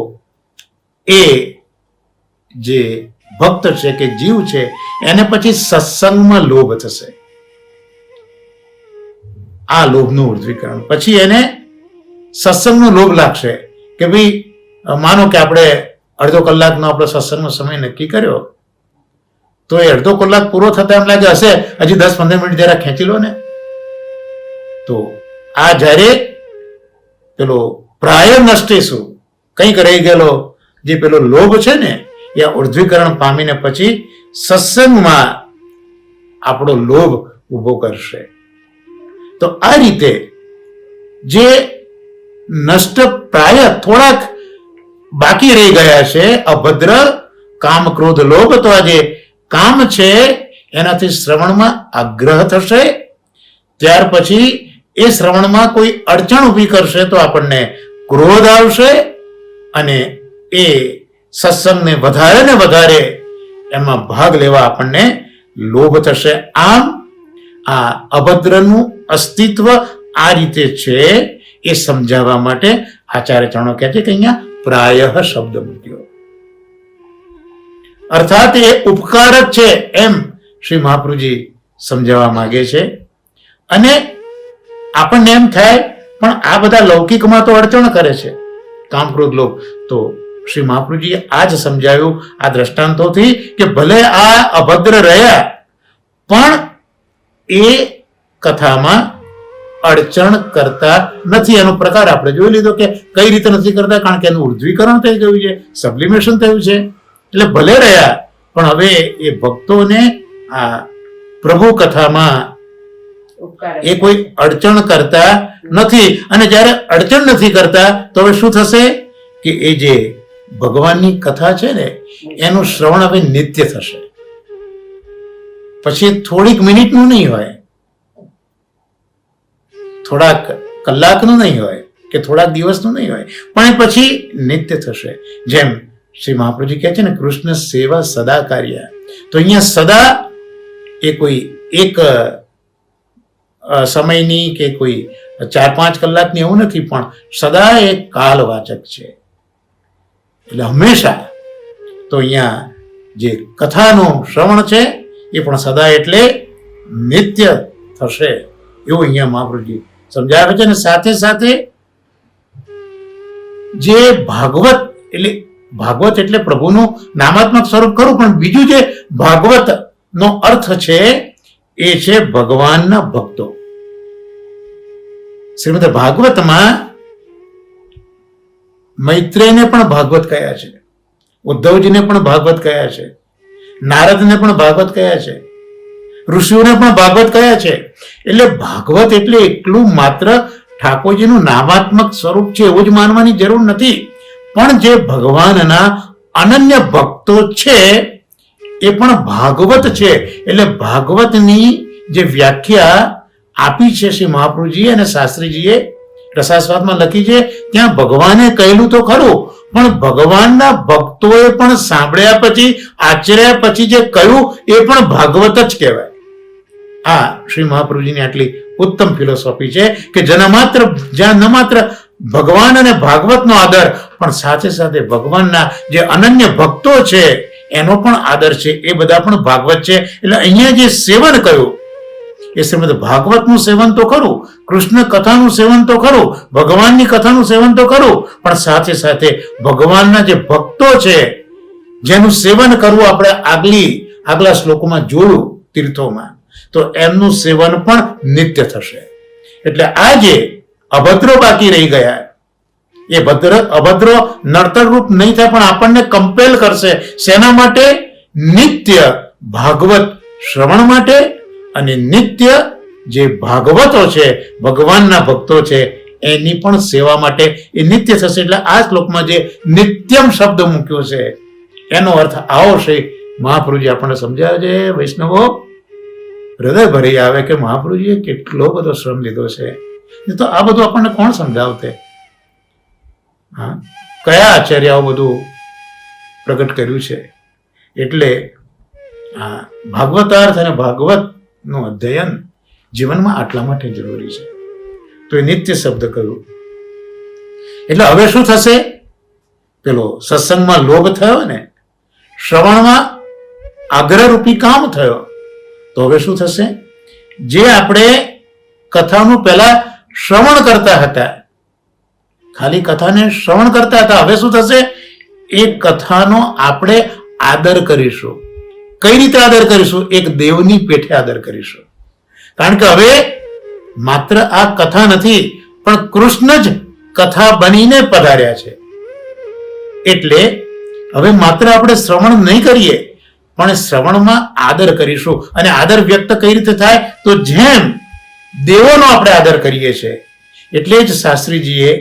S1: એ જે ભક્ત છે કે જીવ છે એને પછી સત્સંગમાં લોભ થશે. આ લોભનું ઊર્ધ્વીકરણ, પછી એને સત્સંગનો લોભ લાગશે કે ભાઈ માનો કે આપણે અડધો કલાકનો આપણો સત્સંગનો સમય નક્કી કર્યો, તો એ અડધો કલાક પૂરો થતા એમ લાગે હશે હજી 10-15 મિનિટ જરા ખેંચી લો ને. તો આ જ્યારે પેલો પ્રાય નષ્ટેશું, કંઈક રહી ગયેલો જે પેલો લોભ છે ને એ ઊર્ધ્વીકરણ પામીને પછી સત્સંગમાં આપણો લોભ ઊભો કરશે. તો આ રીતે જે નષ્ટ પ્રાય થોડાક બાકી રહી ગયા છે અભદ્ર કામ ક્રોધ લોભ, તો આ જે કામ છે એનાથી શ્રવણમાં આગ્રહ થશે. ત્યાર પછી એ શ્રવણમાં કોઈ અડચણ ઊભી કરશે તો આપણને ક્રોધ આવશે, અને એ સત્સંગને વધારે ને વધારે એમાં ભાગ લેવા આપણને લોભ થશે. આમ આ અભદ્રનું અસ્તિત્વ આ રીતે છે એ સમજાવવા માટે આચાર્ય ચરણો કહે છે કે અહીંયા પ્રાયઃ શબ્દ મૂક્યો, અર્થાત એ ઉપકાર જ છે એમ શ્રી મહાપ્રભુજી સમજાવવા માંગે છે. અને આપણને એમ થાય પણ આ બધા લૌકિકમાં તો અડચણ કરે છે કામ ક્રોધ લોભ, તો શ્રી મહાપ્રભુજીએ આ જ સમજાવ્યું આ દ્રષ્ટાંતોથી કે ભલે આ અભદ્ર રહ્યા પણ એ કથામાં અડચણ કરતા નથી. એનો પ્રકાર આપણે જોઈ લીધો કે કઈ રીતે નથી કરતા, કારણ કે એનું ઊર્ધ્વીકરણ થઈ ગયું છે, સબ્લિમેશન થયું છે. એટલે ભલે રહ્યા પણ હવે એ ભક્તોને આ પ્રભુ કથામાં એ કોઈ અડચણ કરતા નથી. અને જ્યારે અડચણ નથી કરતા તો હવે શું થશે કે એ જે ભગવાનની કથા છે ને એનું શ્રવણ હવે નિત્ય થશે. પછી થોડીક મિનિટનું નહીં હોય, થોડાક કલાકનું નહીં હોય કે થોડાક દિવસનું નહીં હોય, પણ એ પછી નિત્ય થશે. જેમ શ્રી મહાપ્રભુજી કહે છે ને કૃષ્ણ સેવા સદા કાર્ય, તો અહીંયા સદા એ કોઈ એક સમયની કે કોઈ 4-5 કલાકની એવું નથી, પણ સદા એ કાલવાચક છે. એટલે હંમેશા તો અહીંયા જે કથાનું શ્રવણ છે એ પણ સદા એટલે નિત્ય થશે એવું અહીંયા મહાપ્રભુજી સમજાવે છે. અને સાથે સાથે જે ભાગવત એટલે પ્રભુનું નામાત્મક સ્વરૂપ ખરું, પણ બીજું જે ભાગવત નો અર્થ છે એ છે ભગવાનના ભક્તો. શ્રીમદ ભાગવતમાં મૈત્રેયને પણ ભાગવત કયા છે, ઉદ્ધવજીને પણ ભાગવત કયા છે, નારદને પણ ભાગવત કયા છે, ઋષિઓને પણ ભાગવત કયા છે. એટલે ભાગવત એટલે એટલું માત્ર ઠાકોરજીનું નામાત્મક સ્વરૂપ છે એવું જ માનવાની જરૂર નથી, પણ જે ભગવાનના અનન્ય ભક્તો છે એ પણ ભાગવત છે. એટલે ભાગવતની જે વ્યાખ્યા આપી છે શ્રી મહાપ્રભુજીએ અને શાસ્ત્રીજીએ રસાસ્વાદમાં લખી છે, ત્યાં ભગવાને કહેલું તો ખરું, પણ ભગવાનના ભક્તોએ પણ સાંભળ્યા પછી આચર્યા પછી જે કહ્યું એ પણ ભાગવત જ કહેવાય. આ શ્રી મહાપ્રભુજીની આટલી ઉત્તમ ફિલોસોફી છે કે જ્યાં ન માત્ર ભગવાન અને ભાગવતનો આદર, પણ સાથે સાથે ભગવાનના જે અનન્ય ભક્તો છે એનો પણ આદર છે, એ બધા પણ ભાગવત છે. એટલે અહીંયા જે સેવન કહ્યું એ શ્રીમદ ભાગવતનું સેવન તો ખરું, કૃષ્ણ કથાનું સેવન તો ખરું, ભગવાનની કથાનું સેવન તો ખરું, પણ સાથે સાથે ભગવાનના જે ભક્તો છે જેનું સેવન કરવું આપણે આગલા શ્લોકોમાં જોયું તીર્થોમાં, તો એમનું સેવન પણ નિત્ય થશે. એટલે આ જે અભદ્રો બાકી રહી ગયા એ અભદ્રો નડતર રૂપ નહીં થાય, પણ આપણને કમ્પેલ કરશે. શેના માટે? નિત્ય ભાગવત શ્રવણ માટે, અને નિત્ય જે ભાગવતો છે ભગવાનના ભક્તો છે એની પણ સેવા માટે એ નિત્ય થશે. એટલે આ શ્લોકમાં જે નિત્યમ શબ્દ મૂક્યો છે એનો અર્થ આવો છે. મહાપ્રભુજી આપણને સમજાવે છે, વૈષ્ણવો હૃદય ભરી આવે કે મહાપ્રભુજીએ કેટલો બધો શ્રમ લીધો છે. તો આ બધું આપણને કોણ સમજાવતે? હા, કયા આચાર્યાઓ બધું પ્રગટ કર્યું છે? એટલે આ ભાગવતાર્થ અને ભાગવતનું અધ્યયન જીવનમાં આટલા માટે જરૂરી છે. તો એ નિત્ય શબ્દ કહ્યું. એટલે હવે શું થશે? પેલો સત્સંગમાં લોભ થયો ને, શ્રવણમાં આગ્રહરૂપી કામ થયો, તો હવે શું થશે? જે આપણે કથાનું પહેલા શ્રવણ કરતા હતા, ખાલી કથાને શ્રવણ કરતા હતા, હવે શું થશે? એ કથાનો આપણે આદર કરીશું. કઈ રીતે આદર કરીશું? એક દેવની પેઠે આદર કરીશું. કારણ કે હવે માત્ર આ કથા નથી, પણ કૃષ્ણ જ કથા બનીને પધાર્યા છે. એટલે હવે માત્ર આપણે શ્રવણ નહીં કરીએ, પણ શ્રવણમાં આદર કરીશું. અને આદર વ્યક્ત કઈ રીતે થાય? તો જેમ દેવોનો આપણે આદર કરીએ છીએ. એટલે જ શાસ્ત્રીજીએ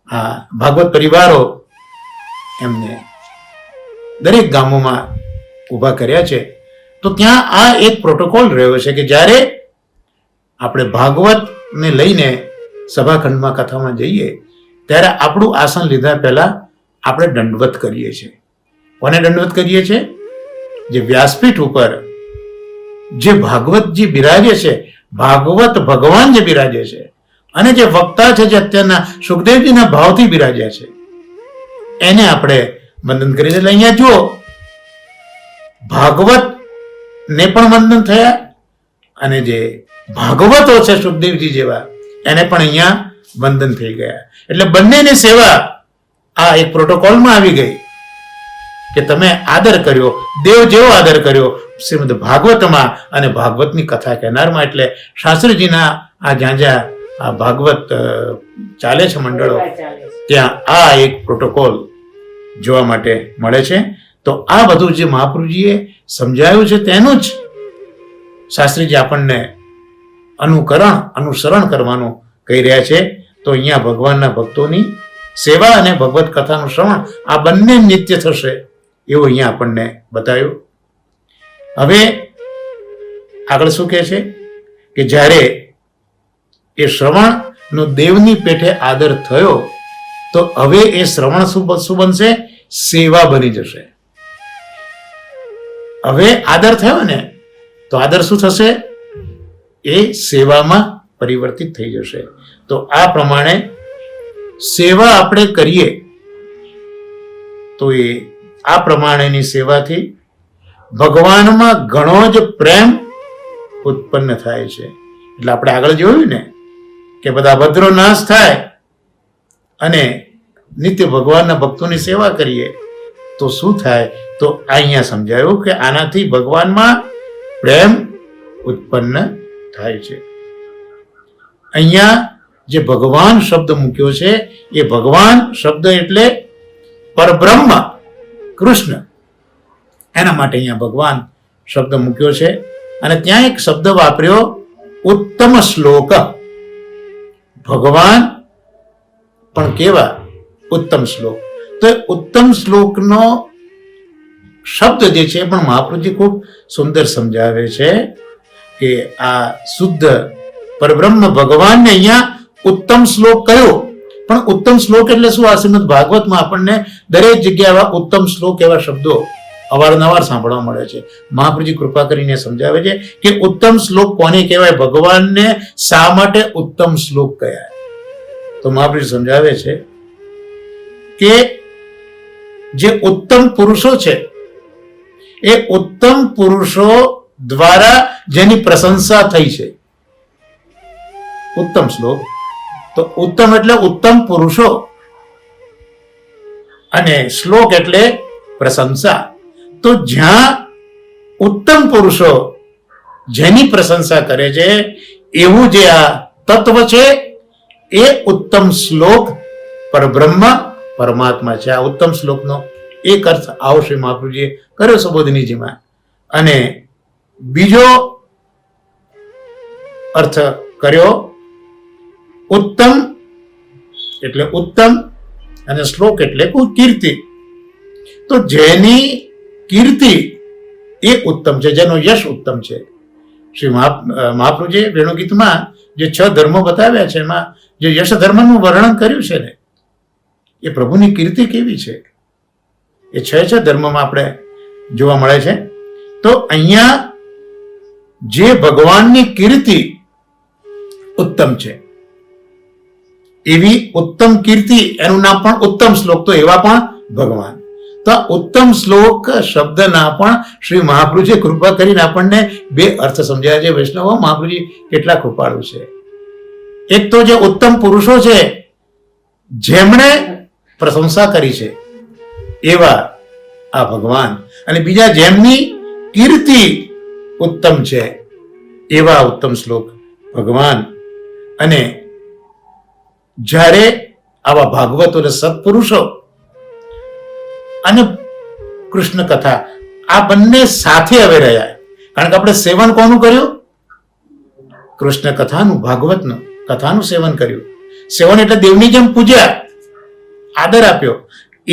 S1: આ ભાગવત પરિવારો એમને દરેક ગામોમાં ઊભા કર્યા છે. તો ત્યાં આ એક પ્રોટોકોલ રહ્યો છે કે જ્યારે આપણે ભાગવતને લઈને સભાખંડમાં કથામાં જઈએ ત્યારે આપણું આસન લીધા પહેલા આપણે દંડવત કરીએ છીએ. કોને દંડવત કરીએ છીએ? જે વ્યાસપીઠ ઉપર જે ભાગવતજી બિરાજે છે, ભાગવત ભગવાન જે બિરાજે છે, અને જે વક્તા છે જે અત્યારના સુખદેવજીના ભાવથી બિરાજ્યા છે, એને આપણે વંદન કરીએ. એટલે અહીંયા જુઓ, ભાગવત ને પણ વંદન થયા, અને જે ભાગવતો છે સુખદેવજી જેવા એને પણ અહીંયા વંદન થઈ ગયા. એટલે બંનેની સેવા આ એક પ્રોટોકોલમાં આવી ગઈ કે તમે આદર કર્યો, દેવ જેવો આદર કર્યો શ્રીમદ ભાગવતમાં અને ભાગવતની કથા કહેનારમાં. એટલે શાસ્ત્રીજીના આ જ્યાં જ્યાં આ ભાગવત ચાલે છે મંડળો, ત્યાં આ એક પ્રોટોકોલ જોવા માટે મળે છે. તો આ બધું જે મહાપ્રભુજીએ સમજાયું છે તેનું જ શાસ્ત્રીજી આપણને અનુસરણ કરવાનું કહી રહ્યા છે. તો અહીંયા ભગવાનના ભક્તોની સેવા અને ભગવત કથાનું શ્રવણ આ બંને નિત્ય થશે એવું અહીંયા આપણને બતાવ્યું. હવે આગળ શું કહે છે કે જ્યારે એ શ્રવણનો દેવની પેઠે આદર થયો, તો હવે એ શ્રવણ શું બનશે? સેવા બની જશે. હવે આદર થયો ને, તો આદર શું થશે? એ સેવામાં પરિવર્તિત થઈ જશે. તો આ પ્રમાણે સેવા આપણે કરીએ તો એ આ પ્રમાણેની સેવાથી ભગવાનમાં ઘણો જ પ્રેમ ઉત્પન્ન થાય છે. એટલે આપણે આગળ જોયું ને કે બધા ભદ્રો નાશ થાય અને નિત્ય ભગવાનના ભક્તોની સેવા કરીએ તો શું થાય? તો અહીંયા સમજાયું કે આનાથી ભગવાનમાં પ્રેમ ઉત્પન્ન થાય છે. અહીંયા જે ભગવાન શબ્દ મૂક્યો છે એ ભગવાન શબ્દ એટલે પરબ્રહ્મ કૃષ્ણ, એના માટે અહીંયા ભગવાન શબ્દ મૂક્યો છે. અને ત્યાં એક શબ્દ વાપર્યો ઉત્તમ શ્લોક. ભગવાન પણ કેવા ઉત્તમ શ્લોક. તો એ ઉત્તમ શ્લોકનો શબ્દ જે છે પણ મહાપ્રભુજી ખૂબ સુંદર સમજાવે છે કે આ શુદ્ધ પરબ્રહ્મ ભગવાનને અહીંયા ઉત્તમ શ્લોક કયો. પણ ઉત્તમ શ્લોક એટલે શું? આ શ્રીમદ ભાગવતમાં આપણને દરેક જગ્યાએ એવા ઉત્તમ શ્લોક, એવા શબ્દો અવારનવાર સાંભળવા મળે છે. મહાપ્રભુજી કૃપા કરીને સમજાવે છે કે ઉત્તમ શ્લોક કોને કહેવાય, ભગવાનને શા માટે ઉત્તમ શ્લોક કહેવાય. તો મહાપ્રભુજી સમજાવે છે કે જે ઉત્તમ પુરુષો છે એ ઉત્તમ પુરુષો દ્વારા જેની પ્રશંસા થઈ છે. ઉત્તમ શ્લોક તો ઉત્તમ એટલે ઉત્તમ પુરુષો અને શ્લોક એટલે પ્રશંસા. તો જ્યાં ઉત્તમ પુરુષો જેની પ્રશંસા કરે છે એવું જે આ તત્વ છે એ ઉત્તમ શ્લોક પરબ્રહ્મ પરમાત્મા છે. આ ઉત્તમ શ્લોકનો એક અર્થ આવો શ્રી મહાપ્રભુજીએ કર્યો સુબોધિનીજીમાં. અને બીજો અર્થ કર્યો ઉત્તમ એટલે ઉત્તમ અને શ્લોક એટલે કીર્તિ. તો જેની કીર્તિ એ ઉત્તમ છે, જેનો યશ ઉત્તમ છે. શ્રી મહાપ્રભુજીએ વેણુગીતમાં જે 6 ધર્મો બતાવ્યા છે એમાં જે યશ ધર્મનું વર્ણન કર્યું છે ને એ પ્રભુની કીર્તિ કેવી છે એ 6 ધર્મમાં આપણે જોવા મળે છે. તો અહીંયા જે ભગવાનની કીર્તિ ઉત્તમ છે એવી ઉત્તમ કીર્તિ, એનું નામ પણ ઉત્તમ શ્લોક, તો એવા પણ ભગવાન. તો આ ઉત્તમ શ્લોક શબ્દના પણ શ્રી મહાપ્રભુજીએ કૃપા કરીને આપણને 2 અર્થ સમજાયા છે. વૈષ્ણવો, મહાપ્રભુજી કેટલા કૃપાળુ છે. એક તો જે ઉત્તમ પુરુષો છે જેમણે પ્રશંસા કરી છે એવા આ ભગવાન, અને બીજા જેમની કીર્તિ ઉત્તમ છે એવા ઉત્તમ શ્લોક ભગવાન. અને જ્યારે આવા ભાગવતો અને સત્પુરુષો અને કૃષ્ણ કથા આ બંને સાથે હવે રહ્યા, કારણ કે આપણે સેવન કોનું કર્યું? કૃષ્ણ કથાનું, ભાગવતનું કથાનું સેવન કર્યું. સેવન એટલે દેવની જેમ પૂજ્યા, આદર આપ્યો.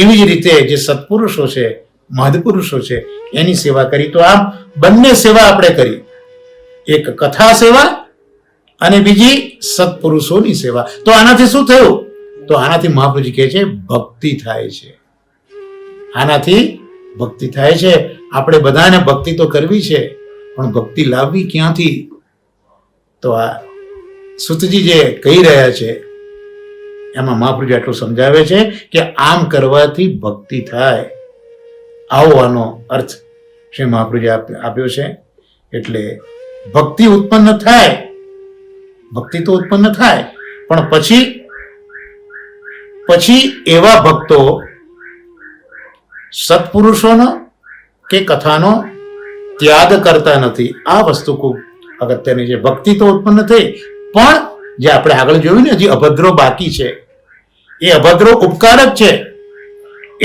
S1: એવી જ રીતે જે સત્પુરુષો છે, મહદપુરુષો છે એની સેવા કરી. તો આમ બંને સેવા આપણે કરી, એક કથા સેવા અને બીજી સત્પુરુષોની સેવા. તો આનાથી શું થયું? તો આનાથી મહાપ્રભુજી કહે છે ભક્તિ થાય છે. આનાથી ભક્તિ થાય છે. આપણે બધાને ભક્તિ તો કરવી છે, પણ ભક્તિ લાવવી ક્યાંથી? તો આ સુતજી જે કહી રહ્યા છે એમાં મહાપ્રભુજી આટલું સમજાવે છે કે આમ કરવાથી ભક્તિ થાય. આવો આનો અર્થ શ્રી મહાપ્રભુજી આપ્યો છે. એટલે ભક્તિ ઉત્પન્ન થાય, ભક્તિ તો ઉત્પન્ન થાય, પણ પછી એવા ભક્તો સત્પુરુષોનો કે કથાનો ત્યાગ કરતા નથી. આ વસ્તુ ખૂબ અગત્યની છે. ભક્તિ તો ઉત્પન્ન થઈ, પણ જે આપણે આગળ જોયું ને હજી અભદ્રો બાકી છે, એ અભદ્રો ઉપકારક છે.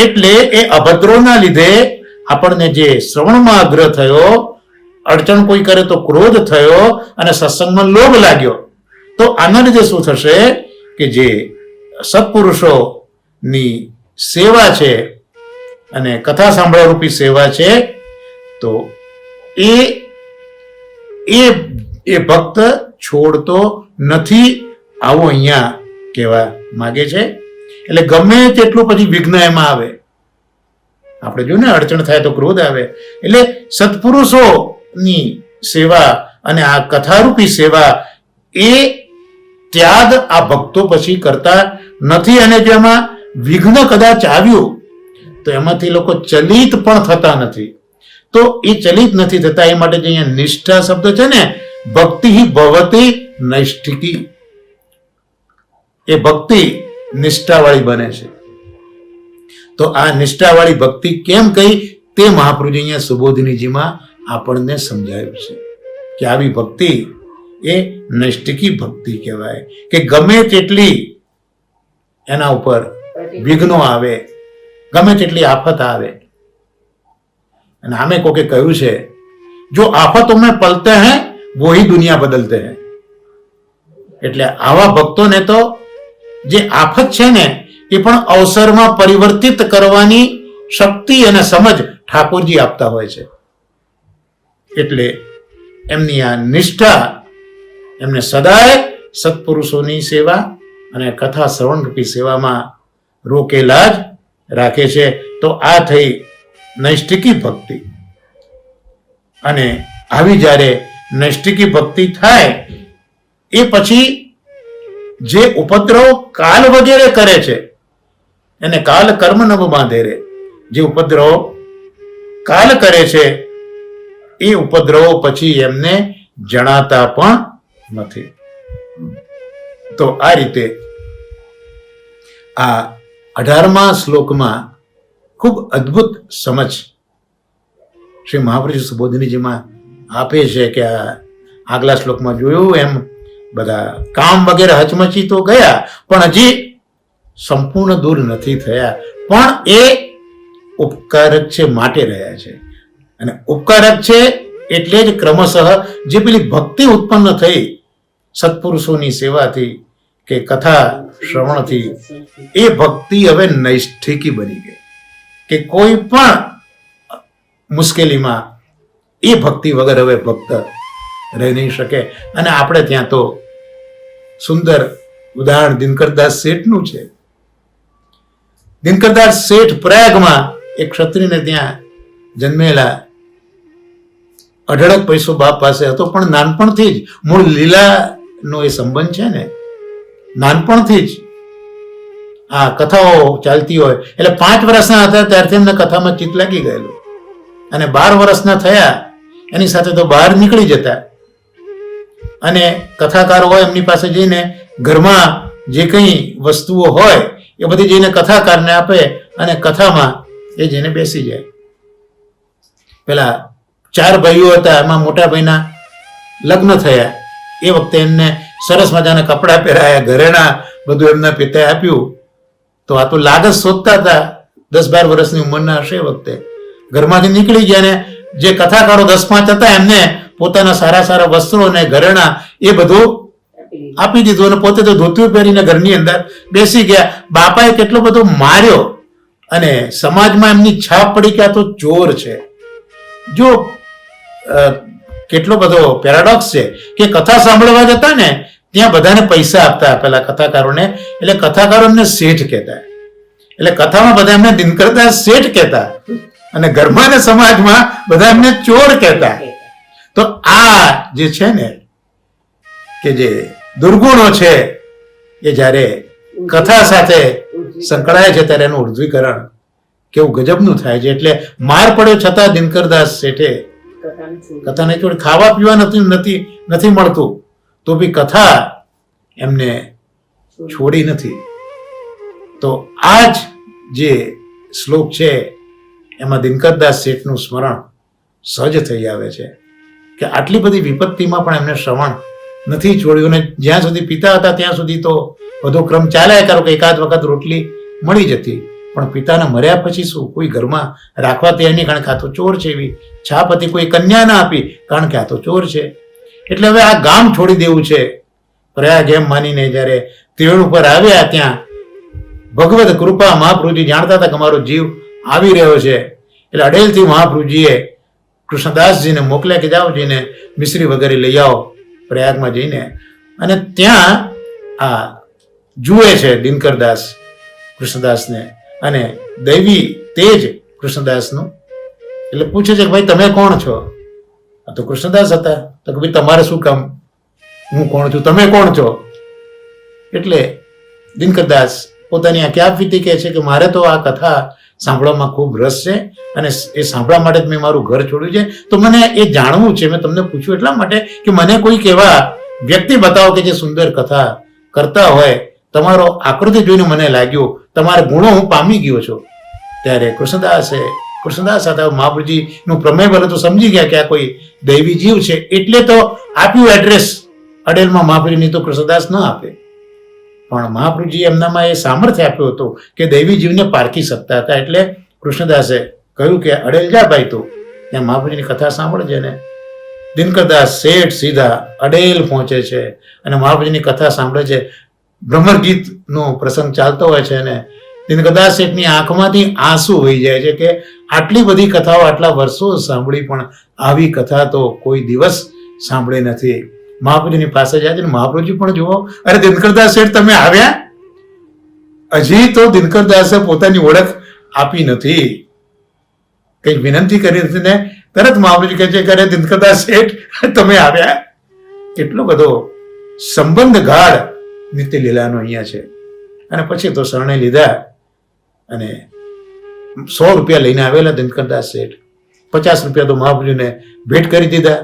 S1: એટલે એ અભદ્રોના લીધે આપણને જે શ્રવણમાં આગ્રહ થયો, અડચણ કોઈ કરે તો ક્રોધ થયો અને સત્સંગમાં લોભ લાગ્યો. તો આના લીધે શું થશે કે જે સત્પુરુષોની સેવા છે અને કથા સાંભળવા રૂપી સેવા છે, તો એ ભક્ત છોડતો નથી. આવું અહીંયા કહેવા માંગે છે. એટલે ગમે તેટલું પછી વિઘ્ન એમાં આવે, આપણે જો ને અડચણ થાય તો ક્રોધ આવે. એટલે સત્પુરુષોની સેવા અને આ કથારૂપી સેવા એ ત્યાગ આ ભક્તો પછી કરતા નથી. અને જો એમાં વિઘ્ન કદાચ આવ્યું તો એમાંથી લોકો ચલિત પણ થતા નથી. તો એ ચલિત નથી થતા એ માટે જે અહીંયા નિષ્ઠા શબ્દ છે ને, ભક્તિ ભવતી નૈષ્ઠિકી, એ ભક્તિ નિષ્ઠાવાળી બને છે. તો આ નિષ્ઠાવાળી ભક્તિ કેમ કહી તે મહાપ્રભુજી અહીંયા સુબોધિનીજીમાં આપણને સમજાયું છે કે આવી ભક્તિ એ નૈષ્ઠિકી ભક્તિ કહેવાય. કે ગમે તેટલી એના ઉપર વિઘ્નો આવે, ગમે તેટલી આફત આવે, અને આમે કોકે કહ્યું છે જો આફતોं में पलते हैं वो ही दुनिया बदलते हैं. એટલે આવા ભક્તોને તો જે આફત છે ને એ પણ અવસરમાં પરિવર્તિત કરવાની શક્તિ અને સમજ ઠાકોરજી આપતા હોય છે. એટલે એમની આ નિષ્ઠા એમને સદાય સત્પુરુષોની સેવા અને કથા શ્રવણરૂપી સેવામાં રોકેલા જ રાખે છે. તો આ થઈ નૈષ્ઠિકી ભક્તિ. અને આવી જ્યારે નૈષ્ઠિકી ભક્તિ થાય એ પછી જે ઉપદ્રવ કાલ વગેરે કરે છે એને કાલ કર્મ ન બાંધે રે. જે ઉપદ્રવ કાલ કરે છે એ ઉપદ્રવો પછી એમને જણાતા પણ નથી. તો આ રીતે આ 18મા શ્લોકમાં ખૂબ અદ્ભુત સમજ શ્રી મહાપ્રભુ સુબોધિનીજીમાં આપે છે કે આગલા શ્લોકમાં જોયું એમ બધા કામ વગેરે હચમચી તો ગયા પણ હજી સંપૂર્ણ દૂર નથી થયા, પણ એ ઉપકારક છે માટે રહ્યા છે. અને ઉપકારક છે એટલે જ ક્રમશઃ જે પેલી ભક્તિ ઉત્પન્ન થઈ સત્પુરુષોની સેવાથી કે કથા શ્રવણથી એ ભક્તિ હવે નૈષ્ઠિકી બની ગઈ કે કોઈ પણ મુશ્કેલીમાં એ ભક્તિ વગર હવે ભક્ત રહી નહીં શકે. અને આપણે ત્યાં તો સુંદર ઉદાહરણ દિનકરદાસ શેઠનું છે. દિનકરદાસ શેઠ પ્રયાગમાં એક ક્ષત્રિયને ત્યાં જન્મેલા, અઢળક પૈસો બાપ પાસે હતો, પણ નાનપણથી જ મૂળ લીલાનો એ સંબંધ છે ને, નાનપણથી જ આ કથાઓ ચાલતી હોય એટલે 5 વર્ષના હતા ત્યારથી એમને કથામાં ચિત્ત લાગી ગયેલું. અને 12 વર્ષના થયા એની સાથે તો બહાર નીકળી જતા અને કથાકાર હોય એમની પાસે જઈને ઘરમાં જે કંઈ વસ્તુઓ હોય એ બધી જઈને કથાકારને આપે અને કથામાં એ જઈને બેસી જાય. પેલા 4 ભાઈઓ હતા, એમાં મોટા ભાઈના લગ્ન થયા. એ વખતે એમને સરસ મજાના કપડાં પહેરાયા, ઘરેણા બધું એમના પિતાએ આપ્યું. તો આ તો લાગત શોધતા હતા, 10-12 વર્ષની ઉંમરના હશે એ વખતે. ઘરમાંથી નીકળી ગયા ને જે કથાકારો 10-5 હતા એમને પોતાના સારા સારા વસ્ત્રો અને ઘરેણા એ બધું આપી દીધું અને પોતે તો ધોતિયું પહેરીને ઘરની અંદર બેસી ગયા. બાપાએ કેટલો બધો માર્યો અને સમાજમાં એમની છાપ પડી કે આ તો ચોર છે. જો કેટલો બધો પેરાડોક્સ છે કે કથા સાંભળવા જતા ને ત્યાં બધાને પૈસા આપતા પેલા કથાકારોને, એટલે કથાકારો એમને શેઠ કહેતા. એટલે કથામાં બધા એમને દિનકરદાસ શેઠ કહેતા અને ઘરમાં ને સમાજમાં બધા એમને ચોર કહેતા. તો આ જે છે ને કે જે દુર્ગુણો છે એ જ્યારે કથા સાથે સંકળાય છે ત્યારે એનું ઉર્ધ્વીકરણ કેવું ગજબનું થાય છે. એટલે માર પડ્યો છતાં દિનકરદાસ શેઠે કથાને છોડી, ખાવા પીવા નથી મળતું તો બી કથા એમને છોડી નથી. તો આ જ જે શ્લોક છે એમાં દિનકરદાસ શેઠનું સ્મરણ સહજ થઈ આવે છે કે આટલી બધી વિપત્તિમાં પણ એમને શ્રવણ નથી છોડ્યું. અને જ્યાં સુધી પિતા હતા ત્યાં સુધી તો બધો ક્રમ ચાલ્યા કરો કે એકાદ વખત રોટલી મળી જતી, પણ પિતાને મર્યા પછી શું, કોઈ ઘરમાં રાખવા તૈયાર નહીં, કારણ કે આ તો ચોર છે. એવી છાપ હતી, કોઈ કન્યા ના આપી કારણ કે આ તો ચોર છે. એટલે હવે આ ગામ છોડી દેવું છે. પ્રયાગ એમ માનીને જ્યારે ત્રિવેણ ઉપર આવ્યા ત્યાં ભગવત કૃપા મહાપ્રભુજી જાણતા હતા કે મારો જીવ આવી રહ્યો છે. એટલે અડેલથી મહાપ્રભુજીએ કૃષ્ણદાસજીને મોકલ્યા કે જાઓ જઈને મિશ્રી વગેરે લઈ આવો પ્રયાગમાં જઈને. અને ત્યાં આ જુએ છે દિનકરદાસ કૃષ્ણદાસને અને દૈવી તેજ કૃષ્ણદાસનું. એટલે પૂછે છે કે ભાઈ તમે કોણ છો? આ તો કૃષ્ણદાસ હતા. તો કે ભાઈ તમારે શું કામ, હું કોણ છું, તમે કોણ છો? એટલે દિનકરદાસ પોતાની આંખે આપવીતી કહે છે કે મારે તો આ કથા સાંભળવામાં ખૂબ રસ છે અને એ સાંભળવા માટે મેં મારું ઘર છોડ્યું છે. તો મને એ જાણવું છે, મેં તમને પૂછ્યું એટલા માટે કે મને કોઈક એવા વ્યક્તિ બતાવો કે જે સુંદર કથા કરતા હોય. તમારો આકૃતિ જોઈને મને લાગ્યું તમારા ગુણો હું પામી ગયો છું. ત્યારે કૃષ્ણદાસ હતા મહાપ્રભુજીનું પ્રમેય ભલે તો સમજી ગયા કે આ કોઈ દૈવી જીવ છે, એટલે તો આપ્યું એડ્રેસ અડેલમાં મહાપ્રભુજીની તો કૃષ્ણદાસ ન આપે. પણ મહાપ્રભુજી એમનામાં એ સામર્થ્ય આપ્યું હતું કે દૈવી જીવને પારખી શકતા હતા. એટલે કૃષ્ણદાસે કહ્યું કે અડેલ જા ભાઈ તું ત્યાં મહાપ્રભુજીની કથા સાંભળજે ને દિનકરદાસ શેઠ સીધા અડેલ પહોંચે છે અને મહાપ્રભુજીની કથા સાંભળે છે. ભ્રમર ગીતનો પ્રસંગ ચાલતો હોય છે અને દિનકરદાસ શેઠની આંખમાંથી આંસુ વહી જાય છે કે આટલી બધી કથાઓ આટલા વર્ષો સાંભળી પણ આવી કથા તો કોઈ દિવસ સાંભળી નથી. મહાપ્રભુજીની પાસે જાય છે ને મહાપ્રભુજી પણ જુઓ, અરે દિનકરદાસ શેઠ તમે આવ્યા? હજી તો દિનકરદાસે પોતાની ઓળખ આપી નથી, કઈ વિનંતી કરી નથી ને તરત મહાપ્રભુજી કહે છે કે અરે દિનકરદાસ શેઠ તમે આવ્યા. કેટલો બધો સંબંધ ગાઢ નિત્ય લીલાનો અહીંયા છે. અને પછી તો શરણે લીધા અને 100 રૂપિયા લઈને આવેલા દિનકરદાસ શેઠ. 50 રૂપિયા તો મહાપ્રભુજીને ભેટ કરી દીધા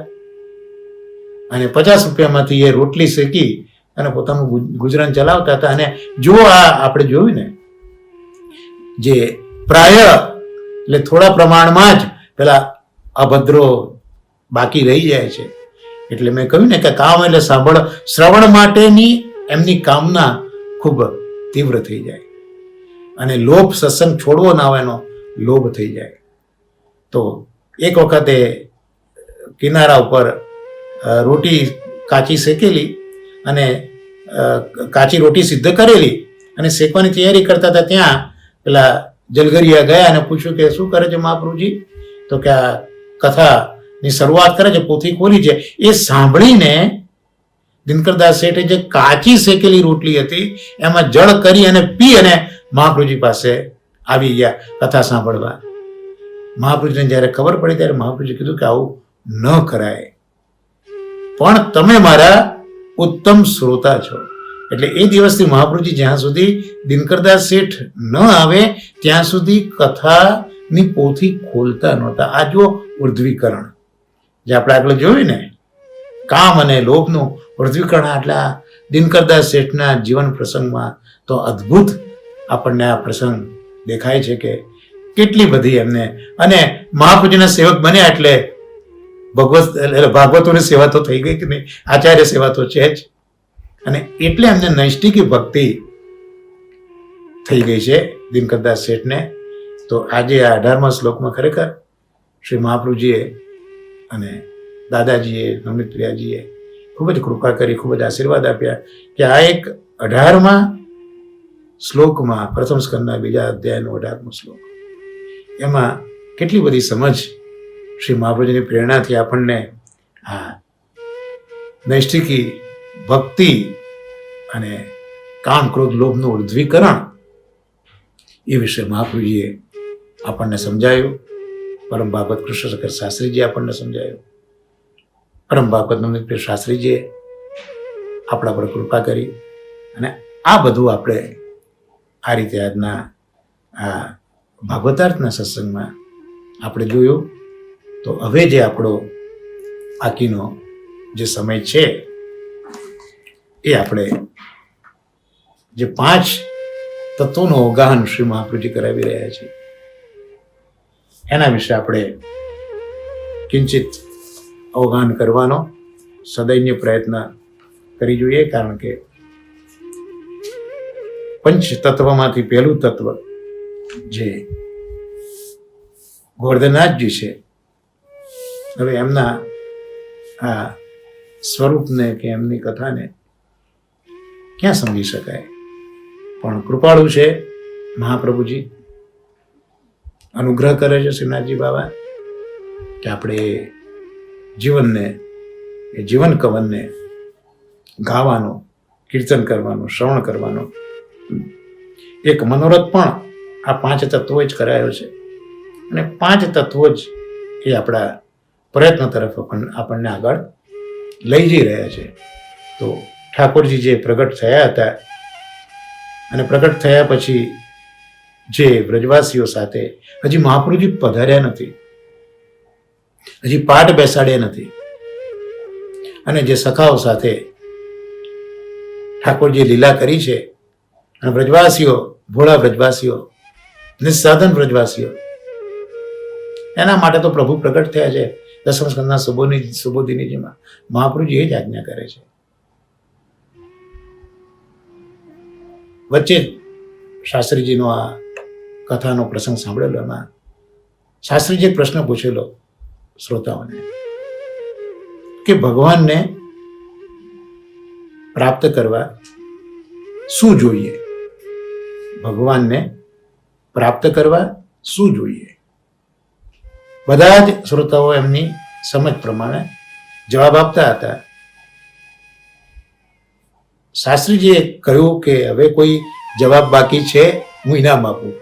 S1: અને 50 રૂપિયામાંથી એ રોટલી શેકી અને પોતાનું ગુજરાન ચલાવતા હતા. અને જો આ આપણે જોયું ને, જે પ્રાય એટલે થોડા પ્રમાણમાં જ પેલા અભદ્રો બાકી રહી જાય છે. એટલે મેં કહ્યું ને કે કામ એટલે શ્રવણ માટેની એમની કામના ખૂબ તીવ્ર થઈ જાય અને લોભ, સત્સંગ છોડવો ના હોય એનો લોભ થઈ જાય. તો એક વખતે કિનારા ઉપર રોટી કાચી શેકેલી અને કાચી રોટી સિદ્ધ કરેલી અને શેકવાની તૈયારી કરતા હતા. ત્યાં પેલા જલગરિયા ગયા અને પૂછ્યું કે શું કરે છે મહાપ્રભુજી? તો કે આ કથાની શરૂઆત કરે છે, પોથી ખોલી છે. એ સાંભળીને દિનકરદાસ શેઠે જે કાચી શેકેલી રોટલી હતી એમાં જળ કરી અને પી અને મહાપ્રભુજી પાસે આવી ગયા કથા સાંભળવા. મહાપ્રભુજીને જ્યારે ખબર પડી ત્યારે મહાપ્રભુજી કીધું કે આવું ન કરાય, પણ તમે મારા ઉત્તમ શ્રોતા છો. એટલે એ દિવસથી મહાપ્રભુજી જ્યાં સુધી દિનકરદાસ શેઠ ન આવે ત્યાં સુધી કથાની પોથી ખોલતા નહોતા. આ જો ઉર્ધ્વીકરણ જે આપણે આગળ જોયું ને, કામ અને લોભનું ઉર્ધ્વીકરણ આટલા દિનકરદાસ શેઠના જીવન પ્રસંગમાં તો અદ્ભુત આપણને આ પ્રસંગ દેખાય છે કે કેટલી બધી એમને. અને મહાપ્રભુજીના સેવક બન્યા એટલે ભાગવતોની સેવા તો થઈ ગઈ કે નહીં, આચાર્ય સેવા તો છે જ. અને એટલે એમને નૈષ્ઠિકી ભક્તિ થઈ ગઈ છે દિનકરદાસ શેઠને. તો આજે આ 18મા શ્લોકમાં ખરેખર શ્રી મહાપ્રભુજીએ અને દાદાજીએ, નવનીત પ્રિયાજીએ ખૂબ જ કૃપા કરી, ખૂબ જ આશીર્વાદ આપ્યા કે આ એક 18મા શ્લોકમાં, પ્રથમ સ્કંદના 2જા અધ્યાયનો 18મો શ્લોક, એમાં કેટલી બધી સમજ શ્રી મહાપ્રભુજીની પ્રેરણાથી આપણને આ નૈષ્ઠિકી ભક્તિ અને કામ, ક્રોધ, લોભનું ઉર્ધ્વીકરણ એ વિશે મહાપ્રભુજીએ આપણને સમજાયું. પરમ ભાગવત કૃષ્ણશંકર શાસ્ત્રીજીએ આપણને સમજાયું. પરમ ભાગવત નવનીત શાસ્ત્રીજીએ આપણા પર કૃપા કરી. અને આ બધું આપણે આ રીતે આજના આ ભાગવતાર્થના સત્સંગમાં આપણે જોયું. તો હવે જે આપણો બાકીનો જે સમય છે એ આપણે જે 5 તત્વોનું અવગાહન શ્રી મહાપ્રભુજી કરાવી રહ્યા છે એના વિશે આપણે કિંચિત અવગાહન કરવાનો સદૈન્ય પ્રયત્ન કરી જોઈએ. કારણ કે પંચ તત્વમાંથી પહેલું તત્વ જે ગોવર્ધનનાથજી છે, હવે એમના આ સ્વરૂપને કે એમની કથાને ક્યાં સમજી શકાય? પણ કૃપાળુ છે મહાપ્રભુજી, અનુગ્રહ કરે છે શ્રીનાથજી બાબા કે આપણે જીવનને, એ જીવન કવનને ગાવાનું, કીર્તન કરવાનું, શ્રવણ કરવાનું એક મનોરથ પણ આ 5 તત્વો જ કરાયો છે. અને 5 તત્વો જ એ આપણા પ્રયત્ન તરફ આપણને આગળ લઈ જઈ રહ્યા છે. તો ઠાકોરજી જે પ્રગટ થયા હતા અને પ્રગટ થયા પછી જે વ્રજવાસીઓ સાથે હજી મહાપ્રભુજી પધાર્યા નથી, હજી પાઠ બેસાડ્યા નથી, અને જે સખાઓ સાથે ઠાકોરજી લીલા કરી છે અને વ્રજવાસીઓ, ભોળા વ્રજવાસીઓ, નિસ્સાધન વ્રજવાસીઓ, એના માટે તો પ્રભુ પ્રગટ થયા છે 10મા સ્કંદના સુબોધિનીજીમાં. મહાપ્રભુજી એ જ આજ્ઞા કરે છે. વચ્ચે શાસ્ત્રીજીનો આ કથાનો પ્રસંગ સાંભળેલો. એમાં શાસ્ત્રીજીએ પ્રશ્ન પૂછેલો શ્રોતાઓને કે ભગવાનને પ્રાપ્ત કરવા શું જોઈએ, ભગવાનને પ્રાપ્ત કરવા શું જોઈએ. બધા જ શ્રોતાઓ એમની સમજ પ્રમાણે જવાબ આપતા હતા. શાસ્ત્રીજીએ કહ્યું કે હવે કોઈ જવાબ બાકી છે, હું ઇનામ આપું.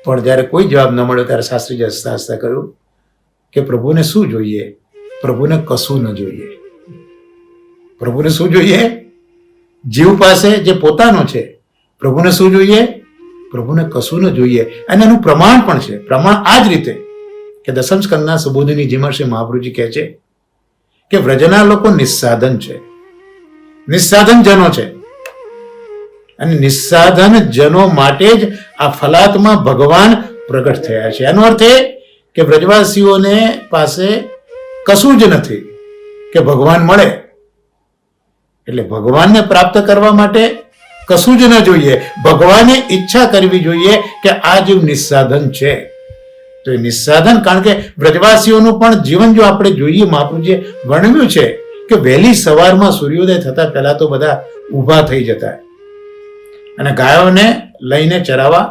S1: પણ જ્યારે કોઈ જવાબ ન મળ્યો ત્યારે શાસ્ત્રીજી હસતા હસતા કહ્યું કે પ્રભુને શું જોઈએ? પ્રભુને કશું ન જોઈએ. પ્રભુને શું જોઈએ? જીવ પાસે જે પોતાનો છે. પ્રભુને શું જોઈએ? પ્રભુને કશું ન જોઈએ. અને એનું પ્રમાણ પણ છે. પ્રમાણ આ જ રીતે કે દસમ સ્કંદના સુબોધની જેમાં શ્રી મહાપ્રભુજી કહે છે કે વ્રજના લોકો નિસ્સાધન છે, નિસ્સાધન જનો છે, અને નિસ્સાધન જનો માટે જ આ ફલાતમાં ભગવાન પ્રગટ થયા છે. એનો અર્થ એ કે વ્રજવાસીઓને પાસે કશું જ નથી કે ભગવાન મળે. એટલે ભગવાનને પ્રાપ્ત કરવા માટે કશું જ ન જોઈએ. ભગવાને ઈચ્છા કરવી જોઈએ કે આ જીવ નિસ્સાધન છે. તો એ નિસ્સાધન, કારણ કે વ્રજવાસીઓનું પણ જીવન જો આપણે જોઈએ, મહાપ્રભુજીએ વર્ણવ્યું છે કે વહેલી સવારમાં સૂર્યોદય થતા પહેલા તો બધા ઊભા થઈ જતા અને ગાયોને લઈને ચરાવવા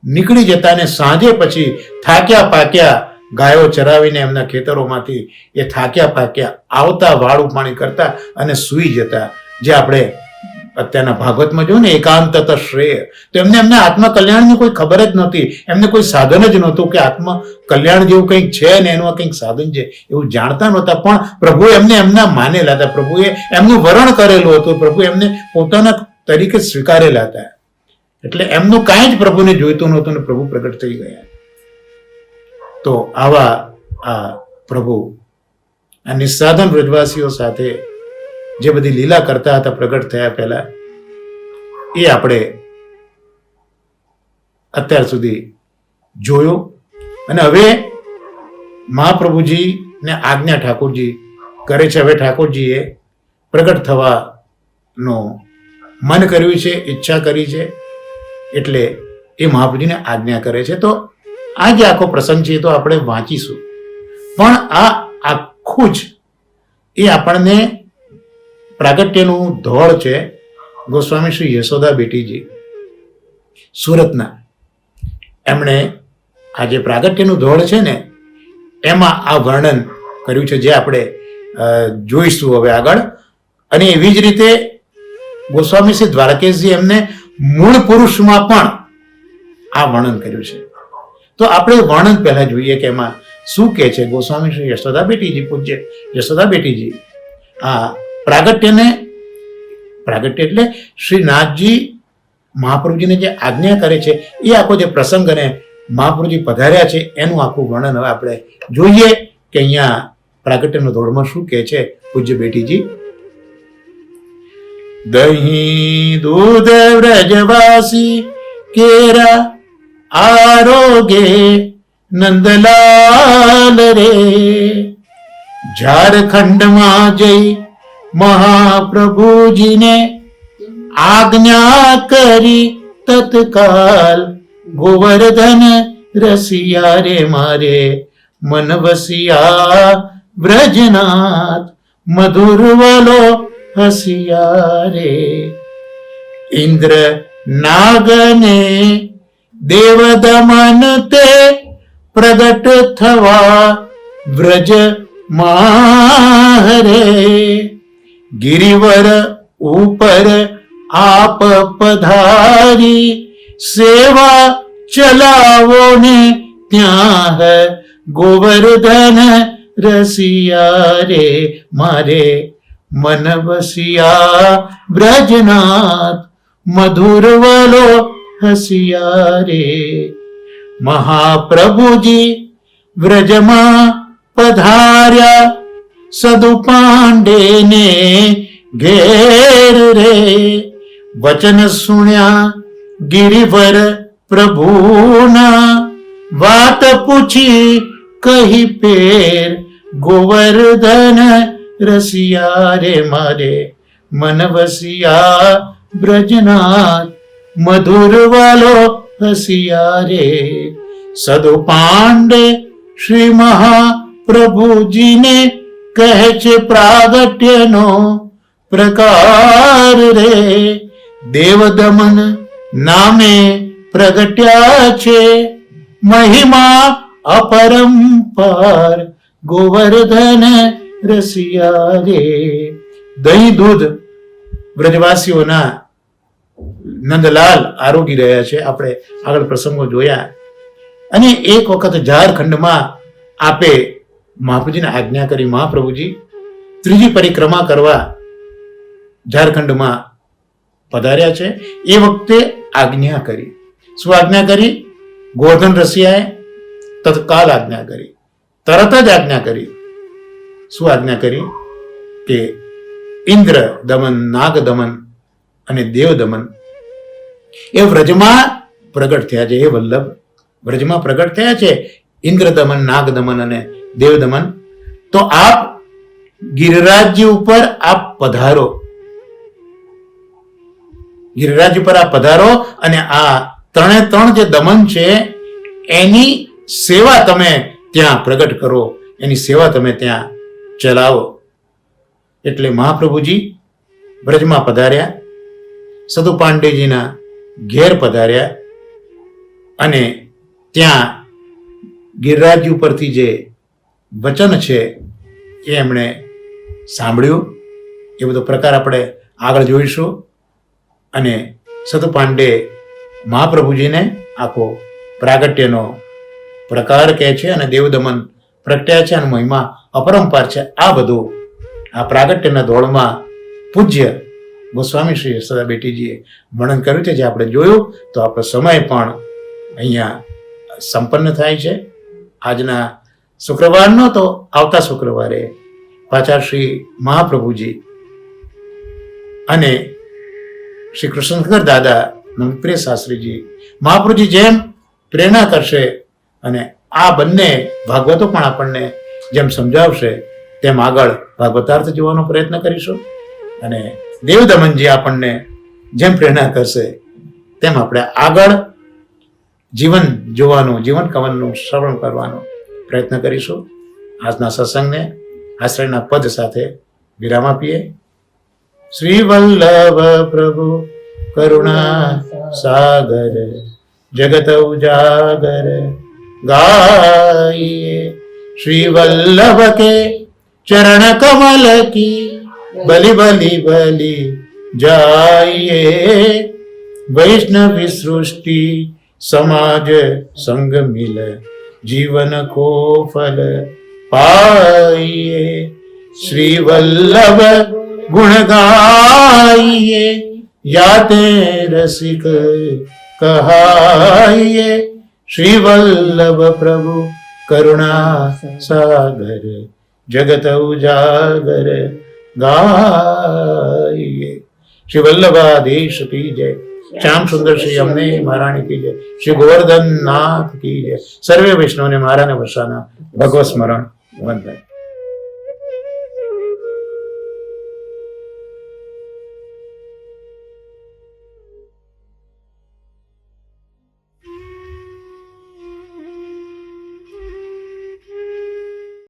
S1: નીકળી જતા, અને સાંજે પછી થાક્યા પાક્યા ગાયો ચરાવીને એમના ખેતરોમાંથી એ થાક્યા પાક્યા આવતા વાળું પાણી કરતા અને સૂઈ જતા. જે આપણે અત્યારના ભાગવતમાં જોયું ને, એકાંતત શ્રેય. તો એમને આત્મા કલ્યાણની કોઈ ખબર જ નહોતી. એમને કોઈ સાધન જ નહોતું કે આત્મા કલ્યાણ જેવું કંઈક છે ને એનું કંઈક સાધન છે એવું જાણતા નહોતા. પણ પ્રભુ એમને એમના માનેલા હતા. પ્રભુએ એમનું વરણ કરેલું હતું. પ્રભુ એમને પોતાના તરીકે સ્વીકારેલા હતા. એટલે એમનું કાંઈ જ પ્રભુને જોઈતું નહોતું અને પ્રભુ પ્રગટ થઈ ગયા. તો આવા આ પ્રભુ આ નિસ્સાધન વ્રજવાસીઓ સાથે જે બધી લીલા કરતા હતા પ્રગટ થયા પહેલા, એ આપણે અત્યાર સુધી જોયું. અને હવે મહાપ્રભુજીને આજ્ઞા ઠાકોરજી કરે છે. હવે ઠાકોરજીએ પ્રગટ થવાનું મન કર્યું છે, ઈચ્છા કરી છે, એટલે એ મહાપ્રભુજીને આજ્ઞા કરે છે. તો આ જે આખો પ્રસંગ છે એ તો આપણે વાંચીશું, પણ આ આખું જ એ આપણને પ્રાગટ્યનું ધોળ છે. ગોસ્વામી શ્રી યશોદા બેટીજી સુરતના, એમણે આ જે પ્રાગટ્યનું ધોળ છે ને એમાં આ વર્ણન કર્યું છે, જે આપણે જોઈશું હવે આગળ. અને એવી જ રીતે ગોસ્વામી શ્રી દ્વારકેશજી એમને મૂળ પુરુષમાં પણ આ વર્ણન કર્યું છે. તો આપણે વર્ણન પહેલા જોઈએ કે એમાં શું કહે છે ગોસ્વામી શ્રી યશોદા બેટીજી, પૂજ્ય યશોદા બેટીજી. આ પ્રાગટ્ય એટલે શ્રી નાથજી મહાપ્રભુજીને જે આજ્ઞા કરે છે એ આખો જે પ્રસંગ અને મહાપ્રભુજી પધાર્યા છે એનું આખું વર્ણન હવે આપણે જોઈએ કે અહીંયા પ્રાગટ્યનો ધોળમાં શું કહે છે પૂજ્ય બેટીજી. દહીં દૂધ વ્રજવાસી કેરા આરોગે નંદલાલ રે, ઝારખંડમાં જઈ મહાપ્રભુજીને આજ્ઞા કરી તત્કાલ, ગોવર્ધન રસિયા રે મારે મન વસિયા બ્રજનાથ, મધુરવલો હસિયા રે. ઇન્દ્ર નાગને દેવ દમન તે પ્રગટ થવા વ્રજ માહરે, ગિરિવર ઉપર આપ પધારી સેવા ચલાવો ને ત્યાં, ગોવર્ધન રસિયા રે મારે મન વસિયા બ્રજનાથ, મધુરવલો હસિયા રે. મહાપ્રભુજી વ્રજમાં પધાર્યા સદુ પાંડે ને ઘેર રે, વચન સુણ્યા ગિરિવર પ્રભુના, વાત પૂછી કહી પેર, ગોવર્ધન રસિયા રે મારે મન વસિયા બ્રજનાથ, મધુરવાલો હસિયા રે. સદુ પાંડે શ્રી મહાપ્રભુજીને કહે છે પ્રાગટ્યનો પ્રકાર રે, દેવ દમન નામે પ્રગટ્યા છે, મહિમા અપરંપાર ગોવર્ધન રસિયા રે. દહીં દૂધ વ્રજવાસીઓના નંદલાલ આરોગી રહ્યા છે, આપણે આગળ પ્રસંગો જોયા. અને એક વખત ઝારખંડમાં આપે મહાપ્રભુજીને આજ્ઞા કરી. મહાપ્રભુજી ત્રીજી પરિક્રમા કરવા ઝારખંડમાં પધાર્યા છે. એ વખતે આજ્ઞા કરી. શું આજ્ઞા કરી? ગોવર્ધન રસિયાએ તત્કાલ આજ્ઞા કરી, તરત જ આજ્ઞા કરી. શું આજ્ઞા કરી? કે ઇન્દ્ર દમન, નાગ દમન અને દેવ દમન એ વ્રજમાં પ્રગટ થયા છે. એ વલ્લભ વ્રજમાં પ્રગટ થયા છે, ઇન્દ્ર દમન, નાગ દમન અને દેવ દમન. તો આપ ગિરિરાજ્ય ઉપર આપ પધારો, ગિરિરાજ ઉપર આપ પધારો અને આ ત્રણે ત્રણ જે દમન છે એની સેવા તમે ત્યાં પ્રગટ કરો, એની સેવા તમે ત્યાં ચલાવો. એટલે મહાપ્રભુજી બ્રજમાં પધાર્યા, સદુ પાંડેજીના ઘેર પધાર્યા અને ત્યાં ગિરિરાજ ઉપરથી જે વચન છે એ એમણે સાંભળ્યું. એ બધો પ્રકાર આપણે આગળ જોઈશું. અને સદુ પાંડે મહાપ્રભુજીને આખો પ્રાગટ્યનો પ્રકાર કહે છે અને દેવદમન પ્રગટ્યા છે અને મહિમા અપરંપાર છે. આ બધું આ પ્રાગટ્યના દોડમાં પૂજ્ય ગોસ્વામી શ્રી સદા બેટીજીએ વર્ણન કર્યું છે, જે આપણે જોયું. તો આપણો સમય પણ અહીંયા સંપન્ન થાય છે. આજના શુક્રવારનો તો આવતા શુક્રવારે પાછા શ્રી મહાપ્રભુજી અને શ્રી કૃષ્ણશંકર દાદા પ્રિય શાસ્ત્રીજી મહાપ્રભુજી જેમ પ્રેરણા કરશે અને આ બંને ભાગવતો પણ આપણને જેમ સમજાવશે તેમ આગળ ભાગવતાર્થ જોવાનો પ્રયત્ન કરીશું. અને દેવદમનજી આપણને જેમ પ્રેરણા કરશે તેમ આપણે આગળ જીવન જોવાનું, જીવન કવનનું શ્રવણ કરવાનો પ્રયત્ન કરીશું. આજના સત્સંગને આશ્રયના પદ સાથે વિરામ આપીએ. શ્રી વલ્લભ પ્રભુ કરુણા સાગર જગત ઉજાગર ગાઈએ, શ્રી વલ્લભ કે ચરણ કમલ કી બલી બલી બલી जाइए, वैष्णवी सृष्टि समाज संग मिल जीवन को फल पाइए, श्री वल्लभ गुण गाइए, याते रसिक कहाइए, श्री वल्लभ प्रभु करुणा सागर जगत उजागर गाइए. श्री वल्लभाधीश की जय. श्याम सुंदर श्री अम्ने महारानी की जय. श्री गोवर्धन नाथ की जय. सर्वे वैष्णव ने महाराणा वर्षाना भगवत स्मरण वंदन.